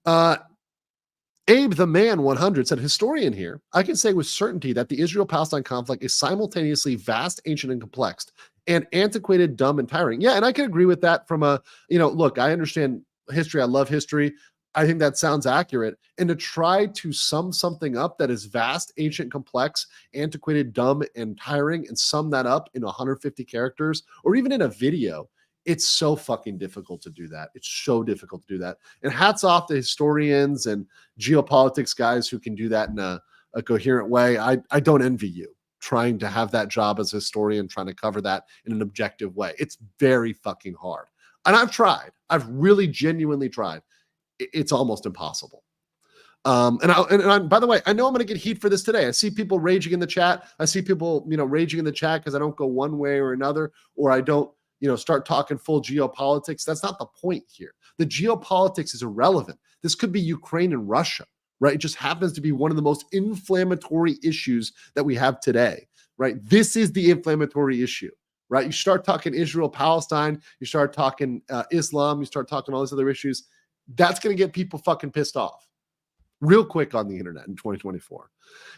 Abe the Man 100 said, historian here, I can say with certainty that the Israel-Palestine conflict is simultaneously vast, ancient, and complex, and antiquated, dumb, and tiring. Yeah, and I can agree with that from look, I understand history. I love history. I think that sounds accurate. And to try to sum something up that is vast, ancient, complex, antiquated, dumb, and tiring, and sum that up in 150 characters, or even in a video, it's so fucking difficult to do that. It's so difficult to do that. And hats off to historians and geopolitics guys who can do that in a coherent way. I don't envy you trying to have that job as a historian, trying to cover that in an objective way. It's very fucking hard. And I've tried. I've really genuinely tried. It's almost impossible. And by the way, I know I'm going to get heat for this today. I see people raging in the chat. I see people, raging in the chat because I don't go one way or another, or I don't, start talking full geopolitics. That's not the point here. The geopolitics is irrelevant. This could be Ukraine and Russia, right? It just happens to be one of the most inflammatory issues that we have today, right? This is the inflammatory issue, right? You start talking Israel, Palestine, you start talking Islam, you start talking all these other issues. That's going to get people fucking pissed off real quick on the internet in 2024.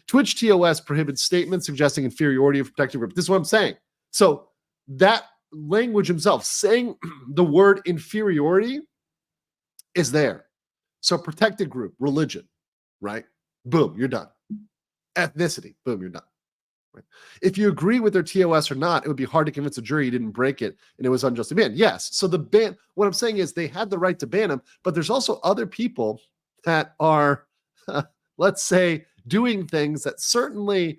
Twitch TOS prohibits statements suggesting inferiority of protected group. This is what I'm saying. So that language himself saying the word inferiority is there. So protected group, religion, right? Boom, you're done. Ethnicity, boom, you're done. Right? If you agree with their TOS or not, it would be hard to convince a jury you didn't break it and it was unjustly banned. Yes. So the ban, what I'm saying is they had the right to ban them, but there's also other people that are, let's say, doing things that certainly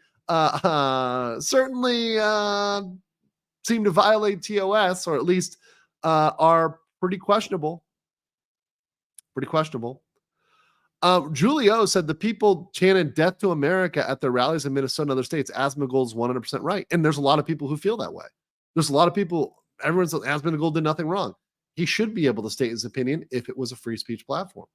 seem to violate TOS, or at least are pretty questionable. Pretty questionable. Julio said the people chanted "Death to America" at their rallies in Minnesota and other states. Asmongold's 100% right, and there's a lot of people who feel that way. There's a lot of people. Everyone says Asmongold did nothing wrong. He should be able to state his opinion if it was a free speech platform.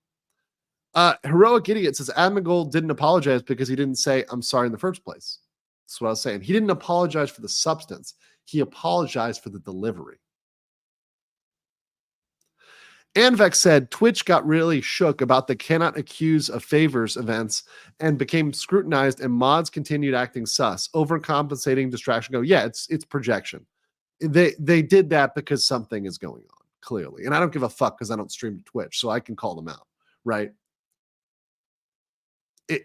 Heroic Idiot says Asmongold didn't apologize because he didn't say "I'm sorry" in the first place. That's what I was saying. He didn't apologize for the substance. He apologized for the delivery. Anvex said Twitch got really shook about the cannot accuse of favors events and became scrutinized, and mods continued acting sus, overcompensating, distraction. Go, yeah, it's projection. They did that because something is going on, clearly. And I don't give a fuck because I don't stream to Twitch, so I can call them out, right?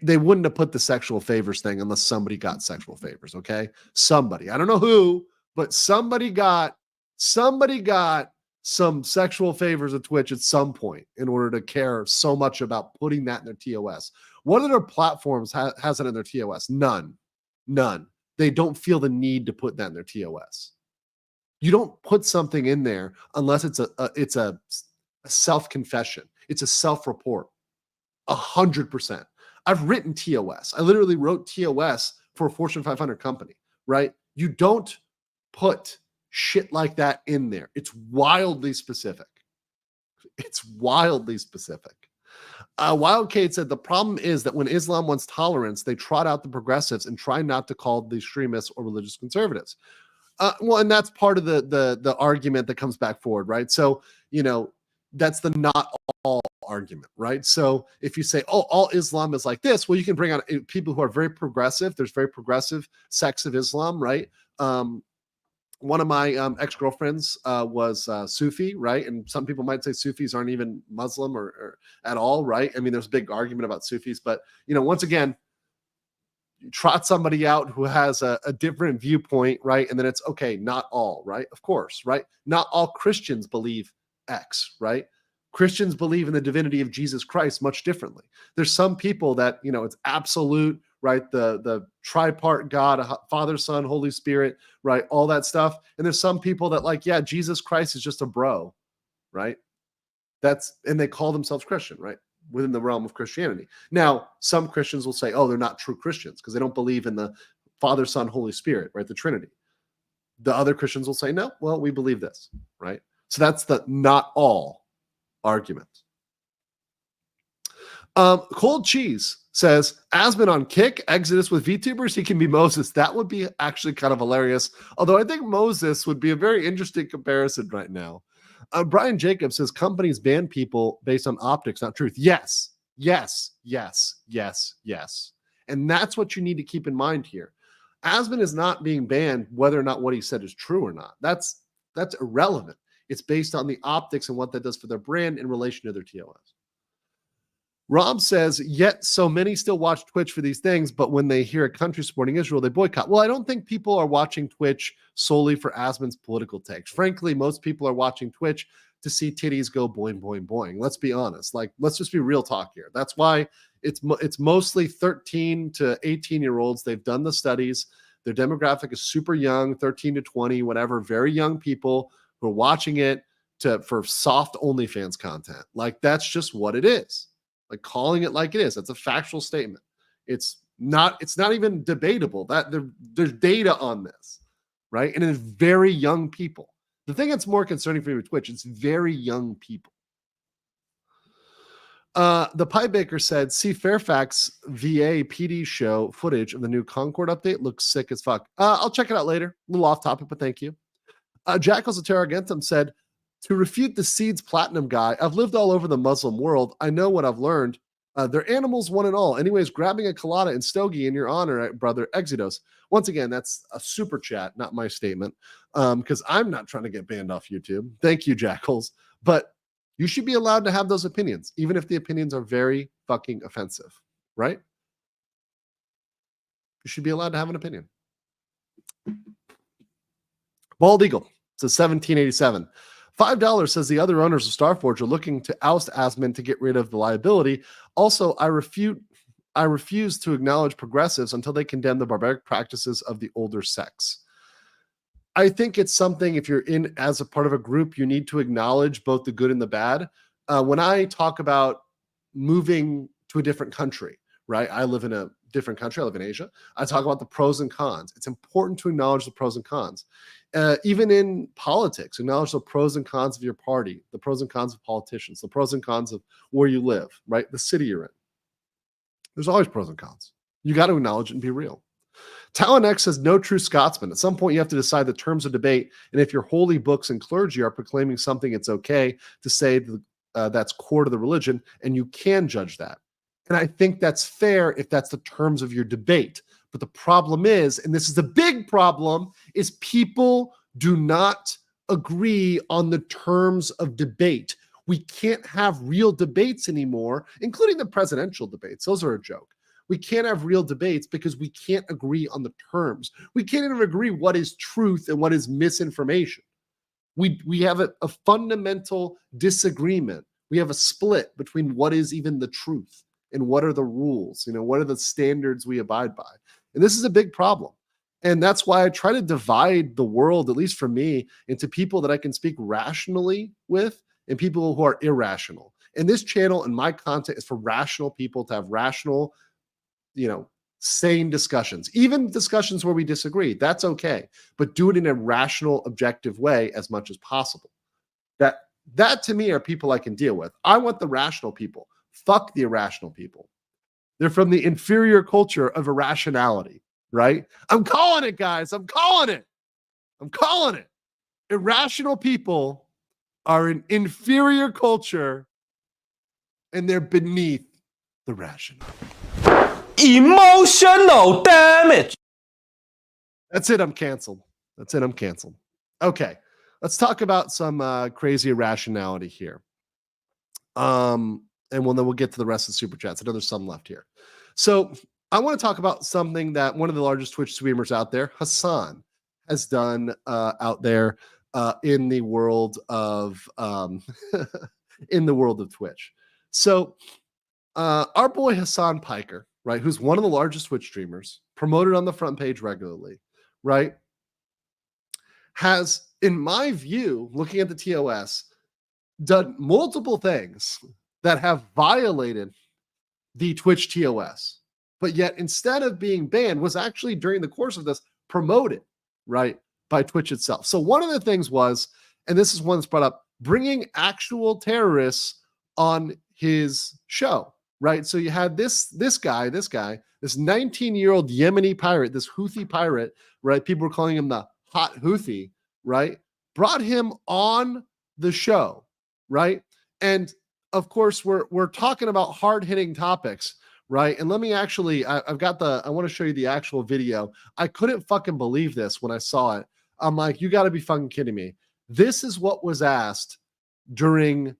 They wouldn't have put the sexual favors thing unless somebody got sexual favors, okay? Somebody. I don't know who, but somebody got some sexual favors at Twitch at some point in order to care so much about putting that in their TOS. What other platforms has it in their TOS? None. They don't feel the need to put that in their TOS. You don't put something in there unless it's a self-confession. It's a self-report. 100%. I've written TOS. I literally wrote TOS for a Fortune 500 company, right? You don't put shit like that in there. It's wildly specific. Wildcade said the problem is that when Islam wants tolerance, they trot out the progressives and try not to call the extremists or religious conservatives. Well, and that's part of the argument that comes back forward, right? So, that's the not all argument, right? So if you say, oh, all Islam is like this, well, you can bring on people who are very progressive. There's very progressive sects of Islam, right? One of my ex-girlfriends was Sufi, right? And some people might say Sufis aren't even Muslim or at all, right? I mean, there's a big argument about Sufis, but, once again, you trot somebody out who has a different viewpoint, right? And then it's, okay, not all, right? Of course, right? Not all Christians believe X, right? Christians believe in the divinity of Jesus Christ much differently. There's some people that, it's absolute, right? The tripart God, Father, Son, Holy Spirit, right? All that stuff. And there's some people that like, yeah, Jesus Christ is just a bro, right? And they call themselves Christian, right? Within the realm of Christianity. Now, some Christians will say, oh, they're not true Christians because they don't believe in the Father, Son, Holy Spirit, right? The Trinity. The other Christians will say, no, well, we believe this, right? So that's the not all argument. Cold Cheese says, Asmon on Kick, Exodus with VTubers, he can be Moses. That would be actually kind of hilarious. Although I think Moses would be a very interesting comparison right now. Brian Jacobs says, companies ban people based on optics, not truth. Yes. And that's what you need to keep in mind here. Asmon is not being banned whether or not what he said is true or not. That's irrelevant. It's based on the optics and what that does for their brand in relation to their TOS. Rob says, yet so many still watch Twitch for these things, but when they hear a country supporting Israel, they boycott. Well, I don't think people are watching Twitch solely for Asmon's political takes. Frankly, most people are watching Twitch to see titties go boing, boing, boing. Let's be honest. Let's just be real talk here. That's why it's mostly 13 to 18-year-olds. They've done the studies. Their demographic is super young, 13 to 20, whatever, very young people who are watching it for soft OnlyFans content. Like, that's just what it is. Like, calling it like it is. That's a factual statement. It's not even debatable. That there's data on this, right? And it's very young people. The thing that's more concerning for me with Twitch, it's very young people. The Pie Baker said, see Fairfax VA PD show footage of the new Concord update. Looks sick as fuck. I'll check it out later. A little off topic, but thank you. Jackals of Terragentum said, to refute the Seeds Platinum guy, I've lived all over the Muslim world. I know what I've learned. They're animals, one and all. Anyways, grabbing a colada and stogie in your honor, brother Exidos. Once again, that's a super chat, not my statement, because I'm not trying to get banned off YouTube. Thank you, Jackals. But you should be allowed to have those opinions, even if the opinions are very fucking offensive, right? You should be allowed to have an opinion. Bald Eagle says 1787. $5 says the other owners of Starforge are looking to oust Asmon to get rid of the liability. Also, I refuse to acknowledge progressives until they condemn the barbaric practices of the older sex. I think it's something, if you're in as a part of a group, you need to acknowledge both the good and the bad. When I talk about moving to a different country, right? I live in a different country. I live in Asia. I talk about the pros and cons. It's important to acknowledge the pros and cons. Even in politics, acknowledge the pros and cons of your party, the pros and cons of politicians, the pros and cons of where you live, right? The city you're in. There's always pros and cons. You got to acknowledge it and be real. Talon X says, no true Scotsman. At some point, you have to decide the terms of debate. And if your holy books and clergy are proclaiming something, it's okay to say that's core to the religion, and you can judge that. And I think that's fair if that's the terms of your debate. But the problem is, and this is the big problem, is people do not agree on the terms of debate. We can't have real debates anymore, including the presidential debates. Those are a joke. We can't have real debates because we can't agree on the terms. We can't even agree what is truth and what is misinformation. We have a fundamental disagreement. We have a split between what is even the truth and what are the rules, what are the standards we abide by. And this is a big problem. And that's why I try to divide the world, at least for me, into people that I can speak rationally with and people who are irrational. And this channel and my content is for rational people to have rational, sane discussions, even discussions where we disagree. That's okay, but do it in a rational, objective way as much as possible. That to me are people I can deal with. I want the rational people. Fuck the irrational people. They're from the inferior culture of irrationality, right? I'm calling it, guys. I'm calling it. Irrational people are an inferior culture and they're beneath the rational. Emotional damage. That's it. I'm canceled. Okay. Let's talk about some crazy irrationality here. And then we'll get to the rest of the super chats. I know there's some left here. So I want to talk about something that one of the largest Twitch streamers out there, Hasan, has done out there in the world of Twitch. So our boy Hasan Piker, right, who's one of the largest Twitch streamers, promoted on the front page regularly, right, has, in my view, looking at the TOS, done multiple things that have violated the Twitch TOS, but yet instead of being banned, was actually during the course of this promoted, right, by Twitch itself. So one of the things was, and this is one that's brought up, bringing actual terrorists on his show, right? So you had this guy, this 19-year-old Yemeni pirate, this Houthi pirate, right? People were calling him the hot Houthi, right? Brought him on the show, right? And of course, we're talking about hard-hitting topics, right? And let me actually, I want to show you the actual video. I couldn't fucking believe this when I saw it. I'm like, you got to be fucking kidding me. This is what was asked during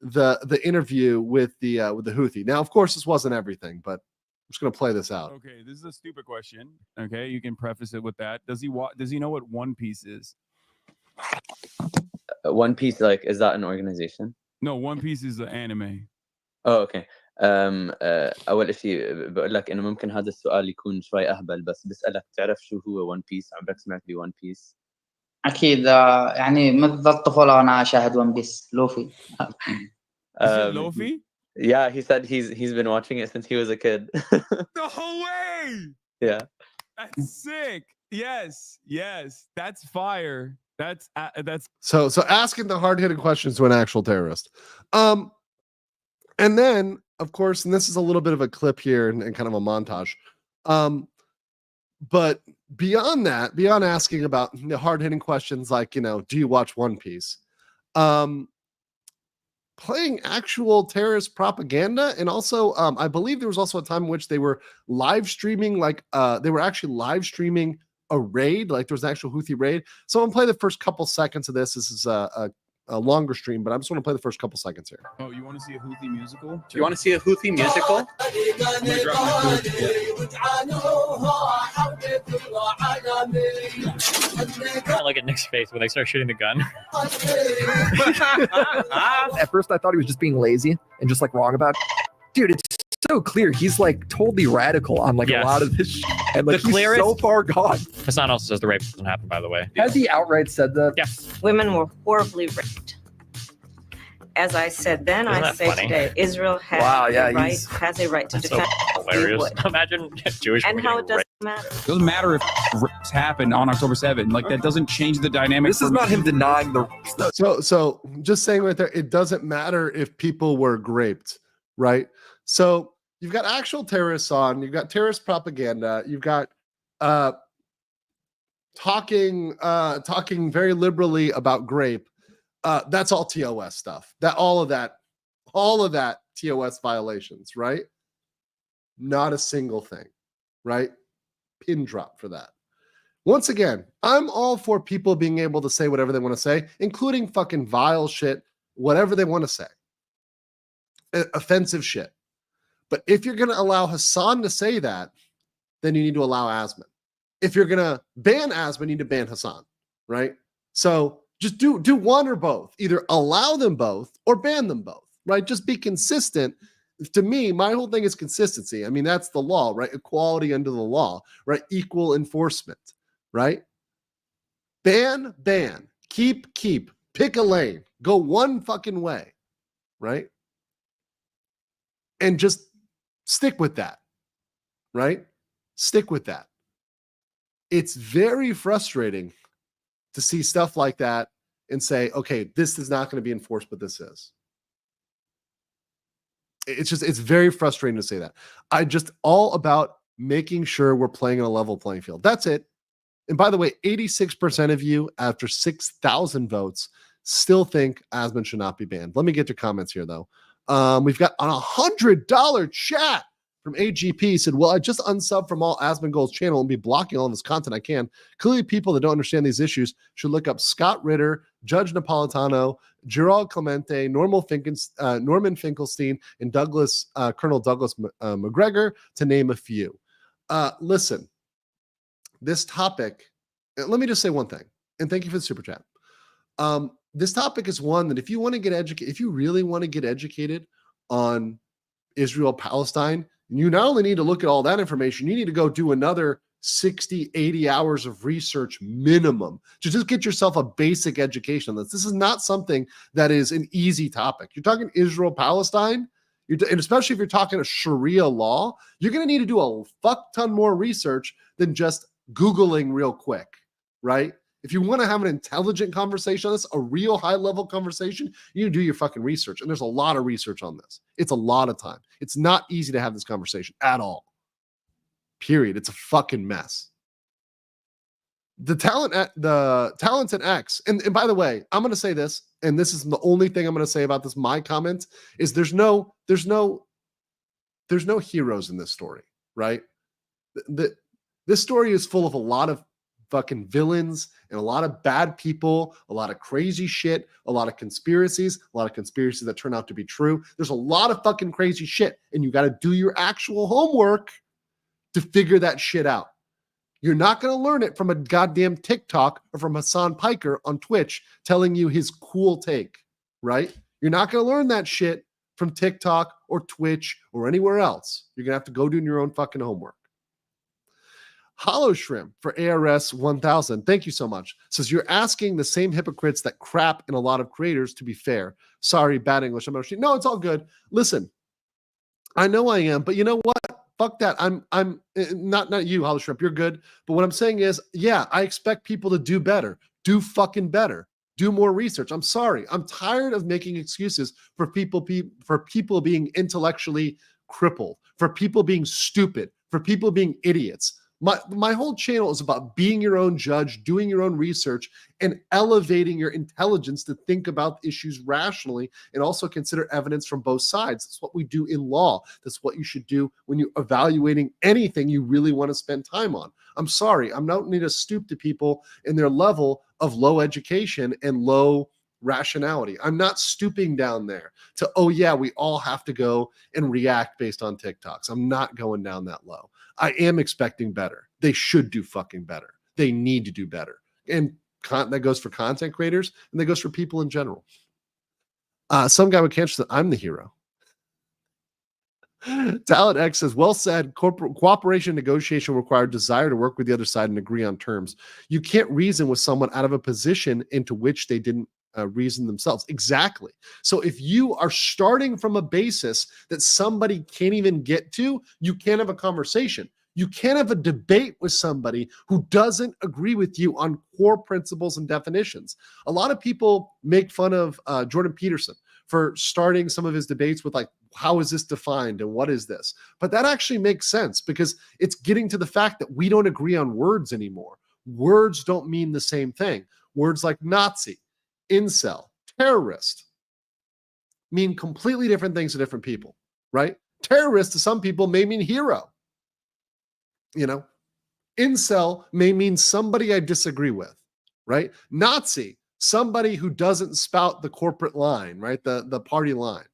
the interview with the Houthi. Now, of course, this wasn't everything, but I'm just going to play this out. Okay, this is a stupid question. Okay, you can preface it with that. Does he know what One Piece is? One Piece, like, is that an organization? No, One Piece is an anime. Oh, okay. اول شيء بقول لك انه ممكن هذا السؤال يكون شوي اهبل، بس بسالك تعرف شو هو ون بيس؟ عمرك سمعت بون بيس؟ اكيد يعني منذ الطفوله وانا اشاهد ون بيس لوفي. Is it Lofi? Yeah, he said he's been watching it since he was a kid. The whole way. Yeah. That's sick. Yes. That's fire. That's So asking the hard-hitting questions to an actual terrorist. And then, of course, and this is a little bit of a clip here and kind of a montage. But beyond that, beyond asking about the hard-hitting questions like, do you watch One Piece? Playing actual terrorist propaganda, and also I believe there was also a time in which they were live streaming, they were actually live streaming a raid, like there was an actual Houthi raid. So I'm gonna play the first couple seconds of this. This is a longer stream, but I just want to play the first couple seconds here. Oh, you want to see a Houthi musical? You want to see a Houthi musical? I'm gonna drop my I like at Nick's face when they start shooting the gun. At first, I thought he was just being lazy and just like wrong about it. Dude, it's so clear. He's like totally radical on like a lot of this shit. And like he's so far gone. Hasan also says the rape doesn't happen, by the way. Has he outright said that? Yes. Women were horribly raped. As I said then, Isn't I that say funny? today, Israel has a right to That's so defend. hilarious. Imagine Jewish And women how getting it doesn't raped. matter. It doesn't matter if rapes happen on October 7th. Like that doesn't change the dynamic. This is not him denying the. So just saying right there, it doesn't matter if people were raped, right? So you've got actual terrorists on, you've got terrorist propaganda, you've got talking very liberally about grape. That's all TOS stuff. All of that TOS violations, right? Not a single thing, right? Pin drop for that. Once again, I'm all for people being able to say whatever they want to say, including fucking vile shit, whatever they want to say. Offensive shit. But if you're going to allow Hasan to say that, then you need to allow Asmon. If you're going to ban Asmon, you need to ban Hasan, right? So just do one or both. Either allow them both or ban them both, right? Just be consistent. To me, my whole thing is consistency. I mean, that's the law, right? Equality under the law, right? Equal enforcement, right? Ban, keep, pick a lane, go one fucking way, right? And just stick with that, right? Stick with that. It's very frustrating to see stuff like that and say, okay, this is not going to be enforced, but this is. It's very frustrating to say that. I just all about making sure we're playing on a level playing field. That's it. And by the way, 86% of you, after 6,000 votes, still think Asmon should not be banned. Let me get your comments here, though. We've got a $100 chat from AGP. He said, well, I just unsub from all Asmongold's channel and be blocking all of his content I can. Clearly, people that don't understand these issues should look up Scott Ritter, Judge Napolitano, Gerald Clemente, Norman Finkelstein, and Colonel Douglas McGregor, to name a few. Listen, this topic, let me just say one thing, and thank you for the super chat. This topic is one that if you want to get educated, if you really want to get educated on Israel, Palestine, you not only need to look at all that information, you need to go do another 60, 80 hours of research minimum to just get yourself a basic education on this. This is not something that is an easy topic. You're talking Israel, Palestine, and especially if you're talking a Sharia law, you're going to need to do a fuck ton more research than just Googling real quick, right? If you want to have an intelligent conversation on this, a real high-level conversation, you do your fucking research. And there's a lot of research on this. It's a lot of time. It's not easy to have this conversation at all. Period. It's a fucking mess. The talents in X, and by the way, I'm going to say this, and this is the only thing I'm going to say about this, my comment, is there's no heroes in this story, right? This story is full of a lot of fucking villains and a lot of bad people, a lot of crazy shit, a lot of conspiracies that turn out to be true. There's a lot of fucking crazy shit, and you got to do your actual homework to figure that shit out. You're not going to learn it from a goddamn TikTok or from Hasan Piker on Twitch telling you his cool take, right? You're not going to learn that shit from TikTok or Twitch or anywhere else. You're going to have to go do your own fucking homework. Hollow Shrimp for ARS 1000. Thank you so much. Says you're asking the same hypocrites that crap in a lot of creators to be fair. Sorry, bad English. No, it's all good. Listen, I know I am, but you know what? Fuck that. I'm not you, Hollow Shrimp. You're good. But what I'm saying is, yeah, I expect people to do better. Do fucking better. Do more research. I'm sorry. I'm tired of making excuses for people being intellectually crippled, for people being stupid, for people being idiots. My whole channel is about being your own judge, doing your own research, and elevating your intelligence to think about issues rationally and also consider evidence from both sides. That's what we do in law. That's what you should do when you're evaluating anything you really want to spend time on. I'm sorry. I don't need to stoop to people in their level of low education and low rationality. I'm not stooping down there to, oh yeah, we all have to go and react based on TikToks. I'm not going down that low. I am expecting better. They should do fucking better. They need to do better. And that goes for content creators and that goes for people in general. Some guy with cancer said, I'm the hero. Talent X says, well said. Cooperation negotiation require desire to work with the other side and agree on terms. You can't reason with someone out of a position into which they didn't reason themselves. Exactly. So if you are starting from a basis that somebody can't even get to, you can't have a conversation. You can't have a debate with somebody who doesn't agree with you on core principles and definitions. A lot of people make fun of Jordan Peterson for starting some of his debates with like, how is this defined and what is this? But that actually makes sense because it's getting to the fact that we don't agree on words anymore. Words don't mean the same thing. Words like Nazi, incel, terrorist mean completely different things to different people, right? Terrorist to some people may mean hero. You know, incel may mean somebody I disagree with, right? Nazi, somebody who doesn't spout the corporate line, right? The party line,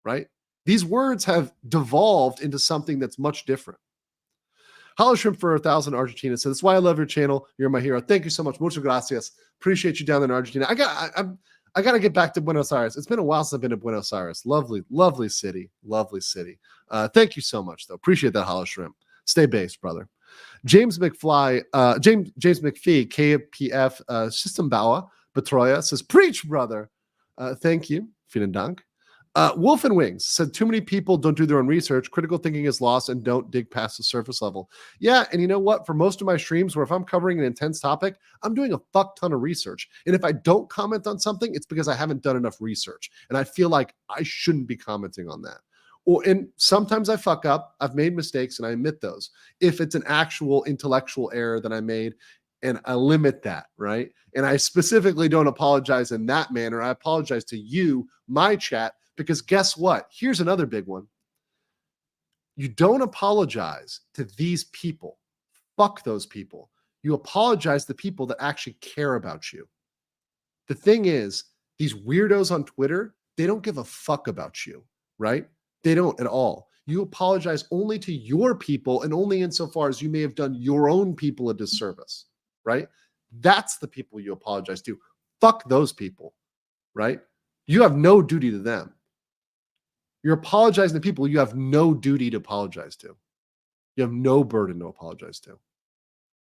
right? These words have devolved into something that's much different. Hollow Shrimp for 1,000 Argentina says, that's why I love your channel. You're my hero. Thank you so much. Muchas gracias. Appreciate you down there in Argentina. I got to get back to Buenos Aires. It's been a while since I've been to Buenos Aires. Lovely, lovely city. Lovely city. Thank you so much, though. Appreciate that, Hollow Shrimp. Stay based, brother. James McFly, James McPhee, KPF System Bauer, Betroya says, preach, brother. Thank you. Vielen Dank. Wolf and Wings said, too many people don't do their own research. Critical thinking is lost and don't dig past the surface level. Yeah, and you know what? For most of my streams, where if I'm covering an intense topic, I'm doing a fuck ton of research. And if I don't comment on something, it's because I haven't done enough research. And I feel like I shouldn't be commenting on that. And sometimes I fuck up. I've made mistakes and I admit those. If it's an actual intellectual error that I made, and I limit that, right? And I specifically don't apologize in that manner. I apologize to you, my chat, because guess what? Here's another big one. You don't apologize to these people. Fuck those people. You apologize to people that actually care about you. The thing is, these weirdos on Twitter, they don't give a fuck about you, right? They don't at all. You apologize only to your people and only insofar as you may have done your own people a disservice, right? That's the people you apologize to. Fuck those people, right? You have no duty to them. You're apologizing to people you have no duty to apologize to. You have no burden to apologize to.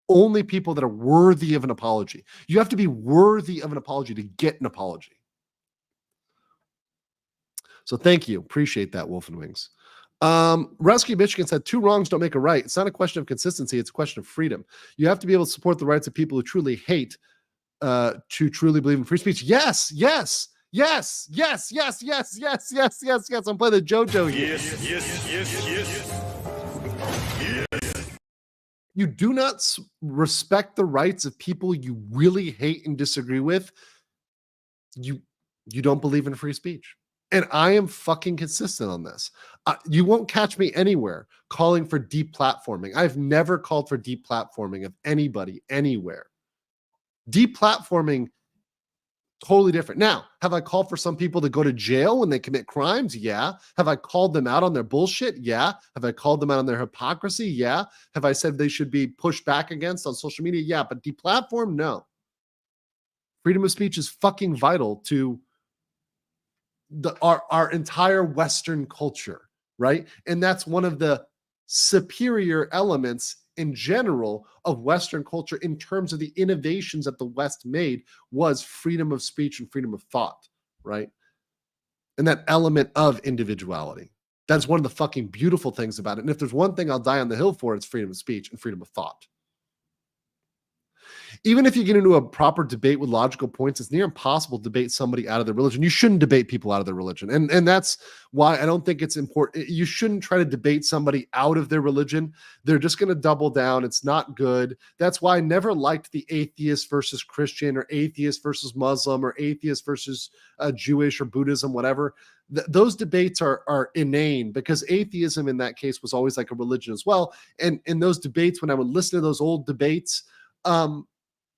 Only people that are worthy of an apology. You have to be worthy of an apology to get an apology. So thank you. Appreciate that, Wolf and Wings. Rescue Michigan said, two wrongs don't make a right. It's not a question of consistency. It's a question of freedom. You have to be able to support the rights of people who truly hate, to truly believe in free speech. Yes, yes. Yes, yes, yes, yes, yes, yes, yes, yes. I'm playing the JoJo here. Yes, yes, yes, yes. Yes. You do not respect the rights of people you really hate and disagree with. You don't believe in free speech. And I am fucking consistent on this. You won't catch me anywhere calling for deplatforming. I've never called for deplatforming of anybody, anywhere. Deplatforming, totally different. Now, have I called for some people to go to jail when they commit crimes? Yeah. Have I called them out on their bullshit? Yeah. Have I called them out on their hypocrisy? Yeah. Have I said they should be pushed back against on social media? Yeah. But deplatform? No. Freedom of speech is fucking vital to our entire Western culture, right? And that's one of the superior elements in general of Western culture in terms of the innovations that the West made was freedom of speech and freedom of thought, right? And that element of individuality. That's one of the fucking beautiful things about it. And if there's one thing I'll die on the hill for, it's freedom of speech and freedom of thought. Even if you get into a proper debate with logical points, it's near impossible to debate somebody out of their religion. You shouldn't debate people out of their religion. And that's why I don't think it's important. You shouldn't try to debate somebody out of their religion. They're just going to double down. It's not good. That's why I never liked the atheist versus Christian or atheist versus Muslim or atheist versus Jewish or Buddhism, whatever. Those debates are inane because atheism in that case was always like a religion as well. And in those debates, when I would listen to those old debates,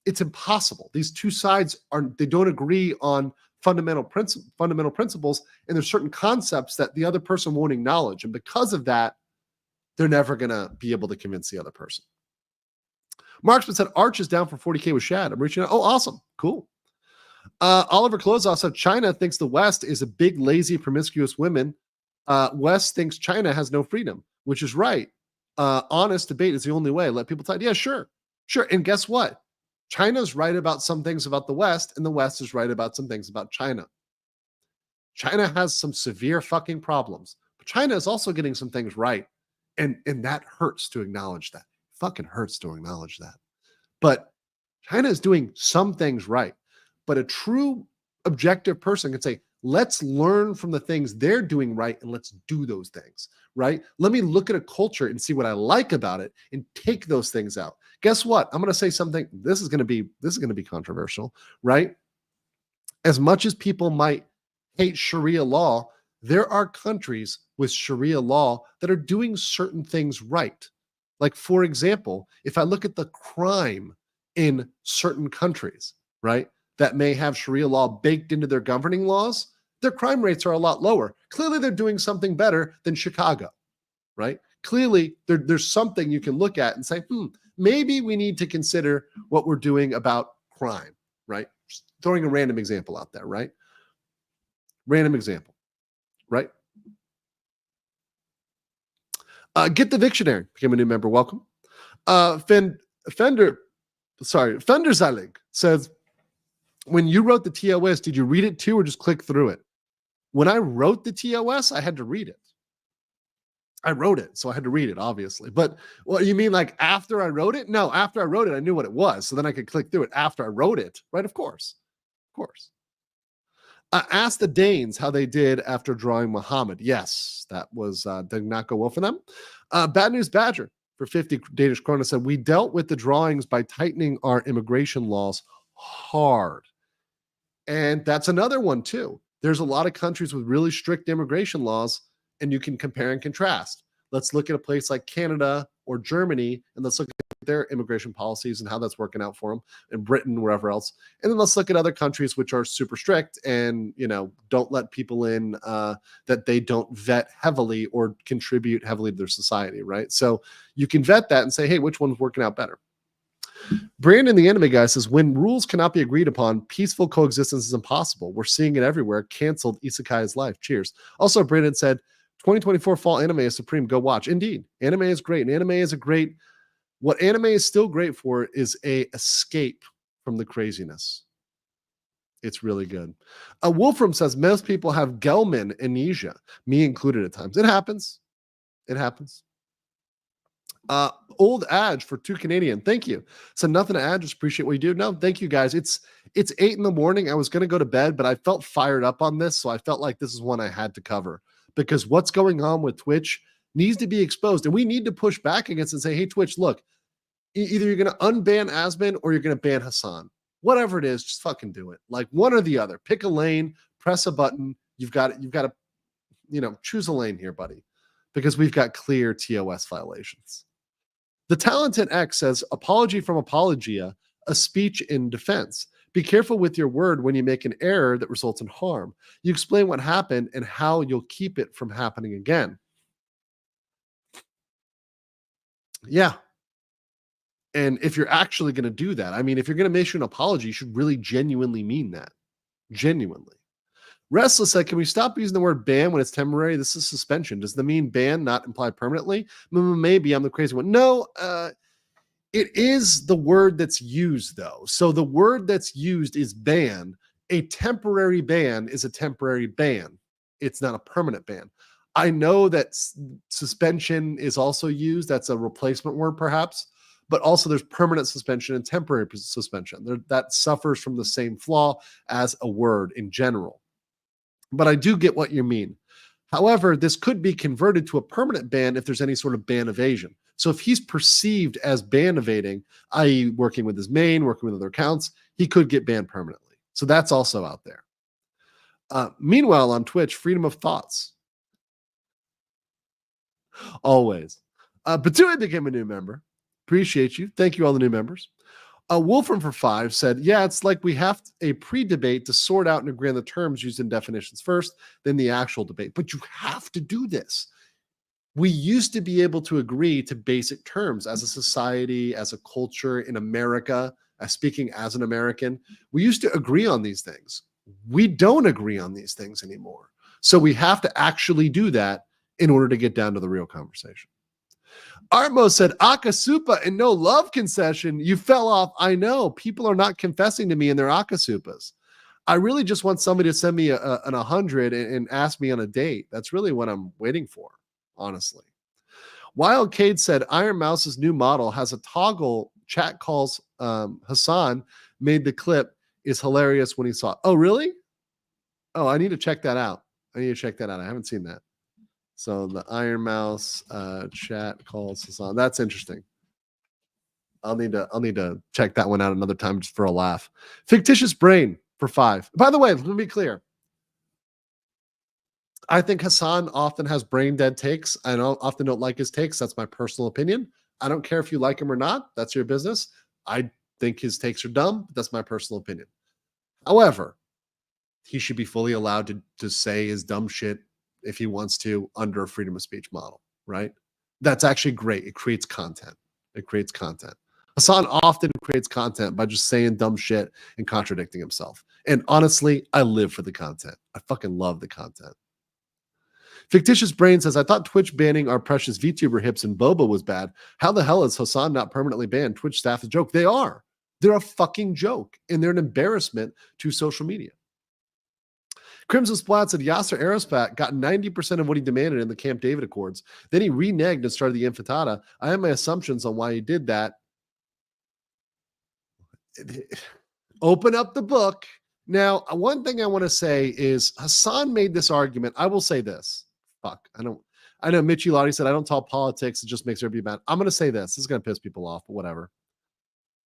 it's impossible. These two sides they don't agree on fundamental principles, and there's certain concepts that the other person won't acknowledge. And because of that, they're never going to be able to convince the other person. Marksman said, Arch is down for 40K with Shad. I'm reaching out. Oh, awesome. Cool. Oliver Closeoff said, China thinks the West is a big, lazy, promiscuous women. West thinks China has no freedom, which is right. Honest debate is the only way. Let people talk. Yeah, sure. Sure. And guess what? China's right about some things about the West, and the West is right about some things about China. China has some severe fucking problems, but China is also getting some things right. And that hurts to acknowledge that. Fucking hurts to acknowledge that. But China is doing some things right. But a true objective person can say, let's learn from the things they're doing right and let's do those things, right? Let me look at a culture and see what I like about it and take those things out. Guess what? I'm going to say something. This is going to be controversial, right? As much as people might hate Sharia law, there are countries with Sharia law that are doing certain things right. Like, for example, if I look at the crime in certain countries, right, that may have Sharia law baked into their governing laws, their crime rates are a lot lower. Clearly, they're doing something better than Chicago, right? Clearly, there's something you can look at and say, maybe we need to consider what we're doing about crime, right? Just throwing a random example out there, right? Random example, right? Get the Victionary became a new member. Welcome. Fenderzalig says, when you wrote the TOS, did you read it too or just click through it? When I wrote the TOS, I had to read it. I wrote it, so I had to read it, obviously. But what you mean, like after I wrote it? No, after I wrote it, I knew what it was, so then I could click through it after I wrote it, right? Of course. Ask the Danes how they did after drawing Muhammad. Yes, that was did not go well for them. Bad News Badger for 50 Danish krona said, we dealt with the drawings by tightening our immigration laws hard. And that's another one too. There's a lot of countries with really strict immigration laws, and you can compare and contrast. Let's look at a place like Canada or Germany, and let's look at their immigration policies and how that's working out for them, and Britain, wherever else. And then let's look at other countries which are super strict and, don't let people in that they don't vet heavily or contribute heavily to their society, right? So you can vet that and say, hey, which one's working out better? Brandon, the anime guy, says, when rules cannot be agreed upon, peaceful coexistence is impossible. We're seeing it everywhere. Canceled Isekai's life. Cheers. Also, Brandon said, 2024 fall anime is supreme. Go watch. Indeed. Anime is great. And anime is what anime is still great for is a escape from the craziness. It's really good. Wolfram says, most people have Gelman amnesia, me included at times. It happens. Old Adge for 2 Canadian. Thank you. So nothing to add. Just appreciate what you do. No, thank you guys. It's 8 a.m. I was going to go to bed, but I felt fired up on this. So I felt like this is one I had to cover because what's going on with Twitch needs to be exposed. And we need to push back against and say, hey, Twitch, look, either you're going to unban Asmon or you're going to ban Hasan. Whatever it is, just fucking do it. Like one or the other. Pick a lane, press a button. You've got to, choose a lane here, buddy, because we've got clear TOS violations. The Talented X says, apology from Apologia, a speech in defense. Be careful with your word when you make an error that results in harm. You explain what happened and how you'll keep it from happening again. Yeah. And if you're actually going to do that, if you're going to make an apology, you should really genuinely mean that. Genuinely. Restless said, can we stop using the word ban when it's temporary? This is suspension. Does the mean ban not imply permanently? Maybe I'm the crazy one. No, it is the word that's used, though. So the word that's used is ban. A temporary ban is a temporary ban. It's not a permanent ban. I know that suspension is also used. That's a replacement word, perhaps. But also there's permanent suspension and temporary suspension. That suffers from the same flaw as a word in general. But I do get what you mean. However, this could be converted to a permanent ban if there's any sort of ban evasion. So if he's perceived as ban evading, i.e. working with his main, working with other accounts, he could get banned permanently. So that's also out there. Meanwhile, on Twitch, freedom of thoughts. Always. Batui became a new member. Appreciate you. Thank you, all the new members. Wolfram for 5 said, yeah, it's like we have a pre-debate to sort out and agree on the terms used in definitions first, then the actual debate. But you have to do this. We used to be able to agree to basic terms as a society, as a culture in America, speaking as an American. We used to agree on these things. We don't agree on these things anymore. So we have to actually do that in order to get down to the real conversation. Artmo said, Akasupa and no love concession. You fell off. I know. People are not confessing to me in their Akasupas. I really just want somebody to send me an 100 and ask me on a date. That's really what I'm waiting for, honestly. Wild Cade said, Iron Mouse's new model has a toggle chat calls. Hasan made the clip is hilarious when he saw it. Oh, really? Oh, I need to check that out. I haven't seen that. So the Iron Mouse chat calls Hasan. That's interesting. I'll need to check that one out another time just for a laugh. Fictitious Brain for 5. By the way, let me be clear. I think Hasan often has brain dead takes. I often don't like his takes. That's my personal opinion. I don't care if you like him or not. That's your business. I think his takes are dumb, but that's my personal opinion. However, he should be fully allowed to say his dumb shit if he wants to under a freedom of speech model, right? That's actually great. It creates content. Hasan often creates content by just saying dumb shit and contradicting himself. And honestly, I live for the content. I fucking love the content. Fictitious Brain says, I thought Twitch banning our precious VTuber hips and Boba was bad. How the hell is Hasan not permanently banned? Twitch staff is a joke. They are. They're a fucking joke. And they're an embarrassment to social media. Crimson Splat said Yasser Arafat got 90% of what he demanded in the Camp David Accords. Then he reneged and started the Intifada. I have my assumptions on why he did that. Open up the book. Now, one thing I want to say is Hasan made this argument. I will say this. I know Mitchie Lottie said, I don't talk politics. It just makes everybody mad. I'm going to say this. This is going to piss people off, but whatever.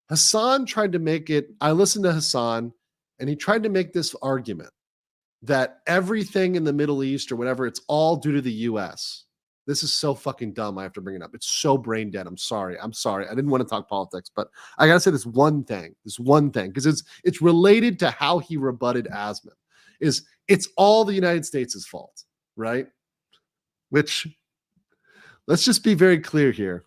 Hasan tried to make it. I listened to Hasan, and he tried to make this argument that everything in the Middle East or whatever, it's all due to the U.S. This is so fucking dumb. I have to bring it up. It's so brain dead. I'm sorry. I didn't want to talk politics, but I got to say this one thing, because it's related to how he rebutted Asmon. It's all the United States' fault, right? Which, let's just be very clear here.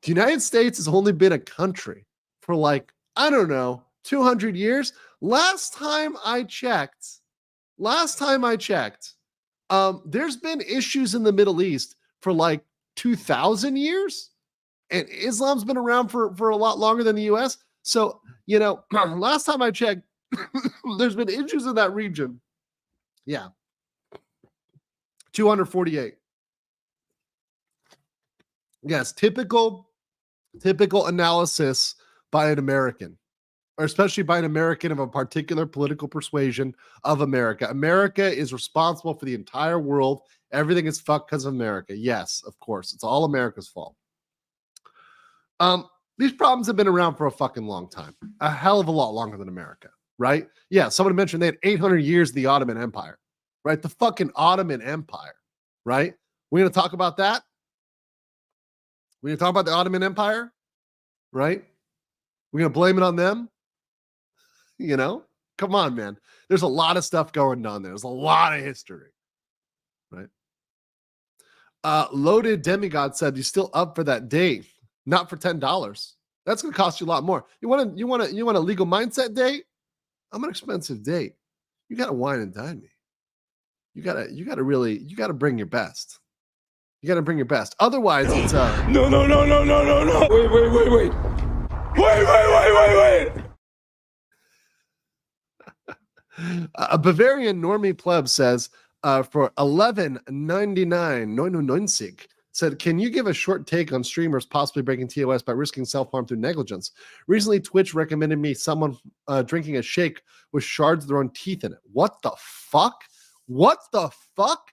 The United States has only been a country for 200 years. Last time I checked, there's been issues in the Middle East for 2,000 years, and Islam's been around for a lot longer than the U.S. So, last time I checked, there's been issues in that region. Yeah. 248. Yes, typical analysis by an American, or especially by an American of a particular political persuasion of America. America is responsible for the entire world. Everything is fucked because of America. Yes, of course. It's all America's fault. These problems have been around for a fucking long time. A hell of a lot longer than America, right? Yeah, someone mentioned they had 800 years of the Ottoman Empire, right? The fucking Ottoman Empire, right? We're going to talk about that? We're going to talk about the Ottoman Empire, right? We're going to blame it on them? Come on, man. There's a lot of stuff going on there. There's a lot of history, right? Loaded Demigod said, you still up for that date? Not for $10. That's going to cost you a lot more. You want a legal mindset date? I'm an expensive date. You gotta wine and dine me. You gotta bring your best. You gotta bring your best. Otherwise, it's No. Wait. A Bavarian normie pleb says for 11.99 said, can you give a short take on streamers possibly breaking TOS by risking self-harm through negligence? Recently, Twitch recommended me someone drinking a shake with shards of their own teeth in it. What the fuck? What the fuck?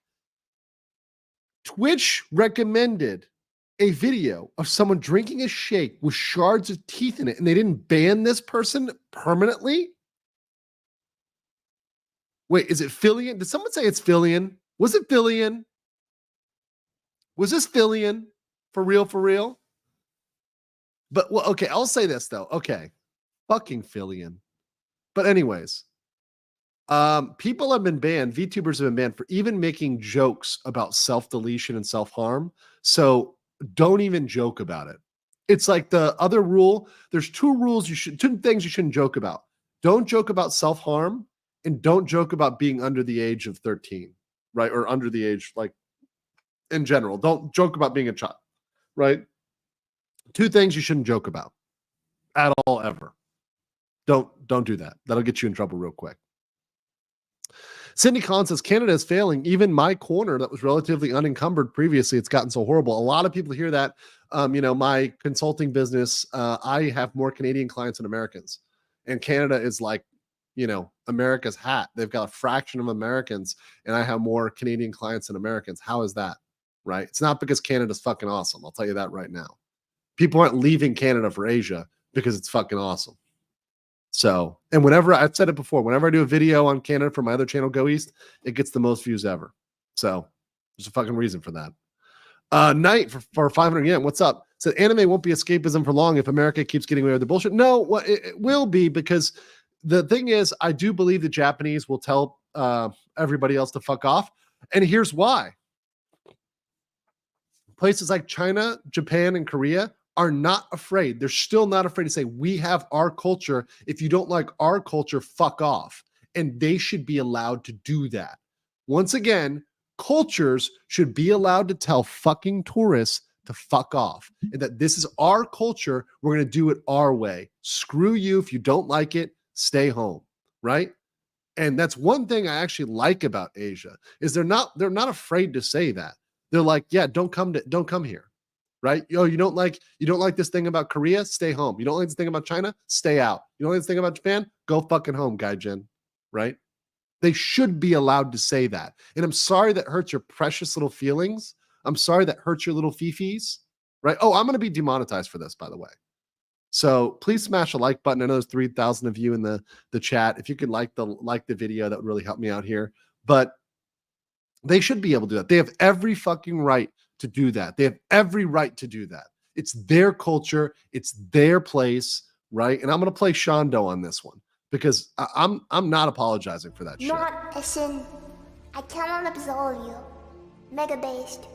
Twitch recommended a video of someone drinking a shake with shards of teeth in it, and they didn't ban this person permanently? Wait, is it Fillion? Did someone say it's Fillion? Was it Fillion? Was this Fillion? For real, for real? But, well, okay, I'll say this, though. Okay, fucking Fillion. But anyways, people have been banned, VTubers have been banned for even making jokes about self-deletion and self-harm. So don't even joke about it. It's like the other rule. There's two things you shouldn't joke about. Don't joke about self-harm, and don't joke about being under the age of 13, right? Or under the age, like, in general. Don't joke about being a child, right? Two things you shouldn't joke about at all, ever. Don't do that. That'll get you in trouble real quick. Cindy Collins says, Canada is failing. Even my corner that was relatively unencumbered previously, it's gotten so horrible. A lot of people hear that. My consulting business, I have more Canadian clients than Americans. And Canada is like, America's hat. They've got a fraction of Americans, and I have more Canadian clients than Americans. How is that? Right? It's not because Canada's fucking awesome. I'll tell you that right now. People aren't leaving Canada for Asia because it's fucking awesome. So, and whenever, I've said it before, whenever I do a video on Canada for my other channel, Go East, it gets the most views ever. So there's a fucking reason for that. Knight for 500 yen. What's up? Said anime won't be escapism for long if America keeps getting away with the bullshit. No, well, it will be, because the thing is, I do believe the Japanese will tell everybody else to fuck off. And here's why. Places like China, Japan, and Korea are not afraid. They're still not afraid to say, we have our culture. If you don't like our culture, fuck off. And they should be allowed to do that. Once again, cultures should be allowed to tell fucking tourists to fuck off. And that this is our culture. We're going to do it our way. Screw you. If you don't like it, stay home. Right? And that's one thing I actually like about Asia, is they're not afraid to say that. They're like, yeah, don't come here. Right? You don't like this thing about Korea? Stay home. You don't like this thing about China? Stay out. You don't like this thing about Japan? Go fucking home, Gaijin. Right? They should be allowed to say that. And I'm sorry that hurts your precious little feelings. I'm sorry that hurts your little fifis. Right? Oh, I'm going to be demonetized for this, by the way. So please smash a like button. I know there's 3,000 of you in the chat. If you could like the video, that would really help me out here. But they should be able to do that. They have every fucking right to do that. They have every right to do that. It's their culture. It's their place, right? And I'm going to play Shondo on this one, because I'm not apologizing for that shit. Not a sin. I cannot absolve you. Mega based.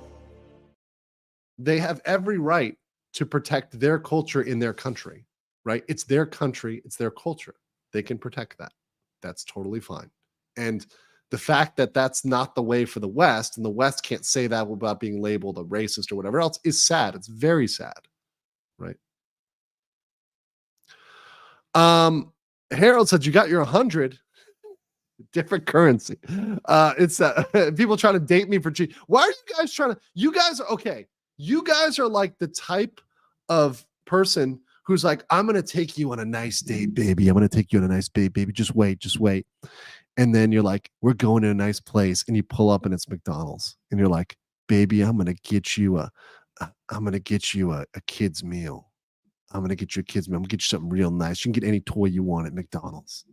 They have every right to protect their culture in their country, right? It's their country. It's their culture. They can protect that. That's totally fine. And the fact that that's not the way for the West, and the West can't say that without being labeled a racist or whatever else, is sad. It's very sad, right? Harold said, you got your 100. Different currency. It's people trying to date me for cheap. Why are you guys trying to? You guys are okay. You guys are like the type of person who's like, I'm going to take you on a nice date, baby. I'm going to take you on a nice date, baby. Just wait. And then you're like, we're going to a nice place, and you pull up and it's McDonald's, and you're like, baby, I'm going to get you a kid's meal. I'm going to get you a kid's meal. I'm going to get you something real nice. You can get any toy you want at McDonald's,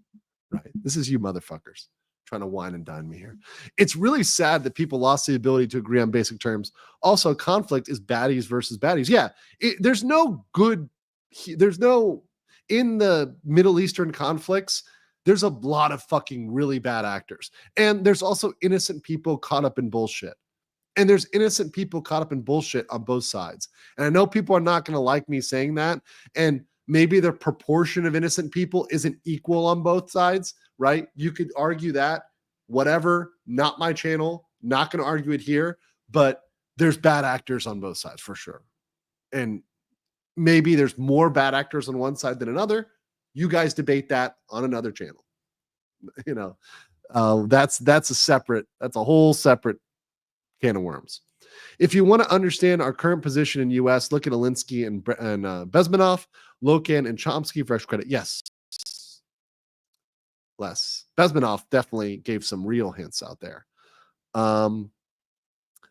right? This is you motherfuckers trying to wine and dine me here. It's really sad that people lost the ability to agree on basic terms. Also, conflict is baddies versus baddies. Yeah, there's no in the Middle Eastern conflicts, there's a lot of fucking really bad actors. And there's also innocent people caught up in bullshit. And there's innocent people caught up in bullshit on both sides. And I know people are not going to like me saying that. And Maybe the proportion of innocent people isn't equal on both sides, right? You could argue that, whatever, not my channel, not going to argue it here, but there's bad actors on both sides for sure. And maybe there's more bad actors on one side than another. You guys debate that on another channel. You know, that's a whole separate can of worms. If you want to understand our current position in U.S., look at Alinsky and Bezmenov, Lokan, and Chomsky for extra credit. Yes. Less. Bezmenov definitely gave some real hints out there.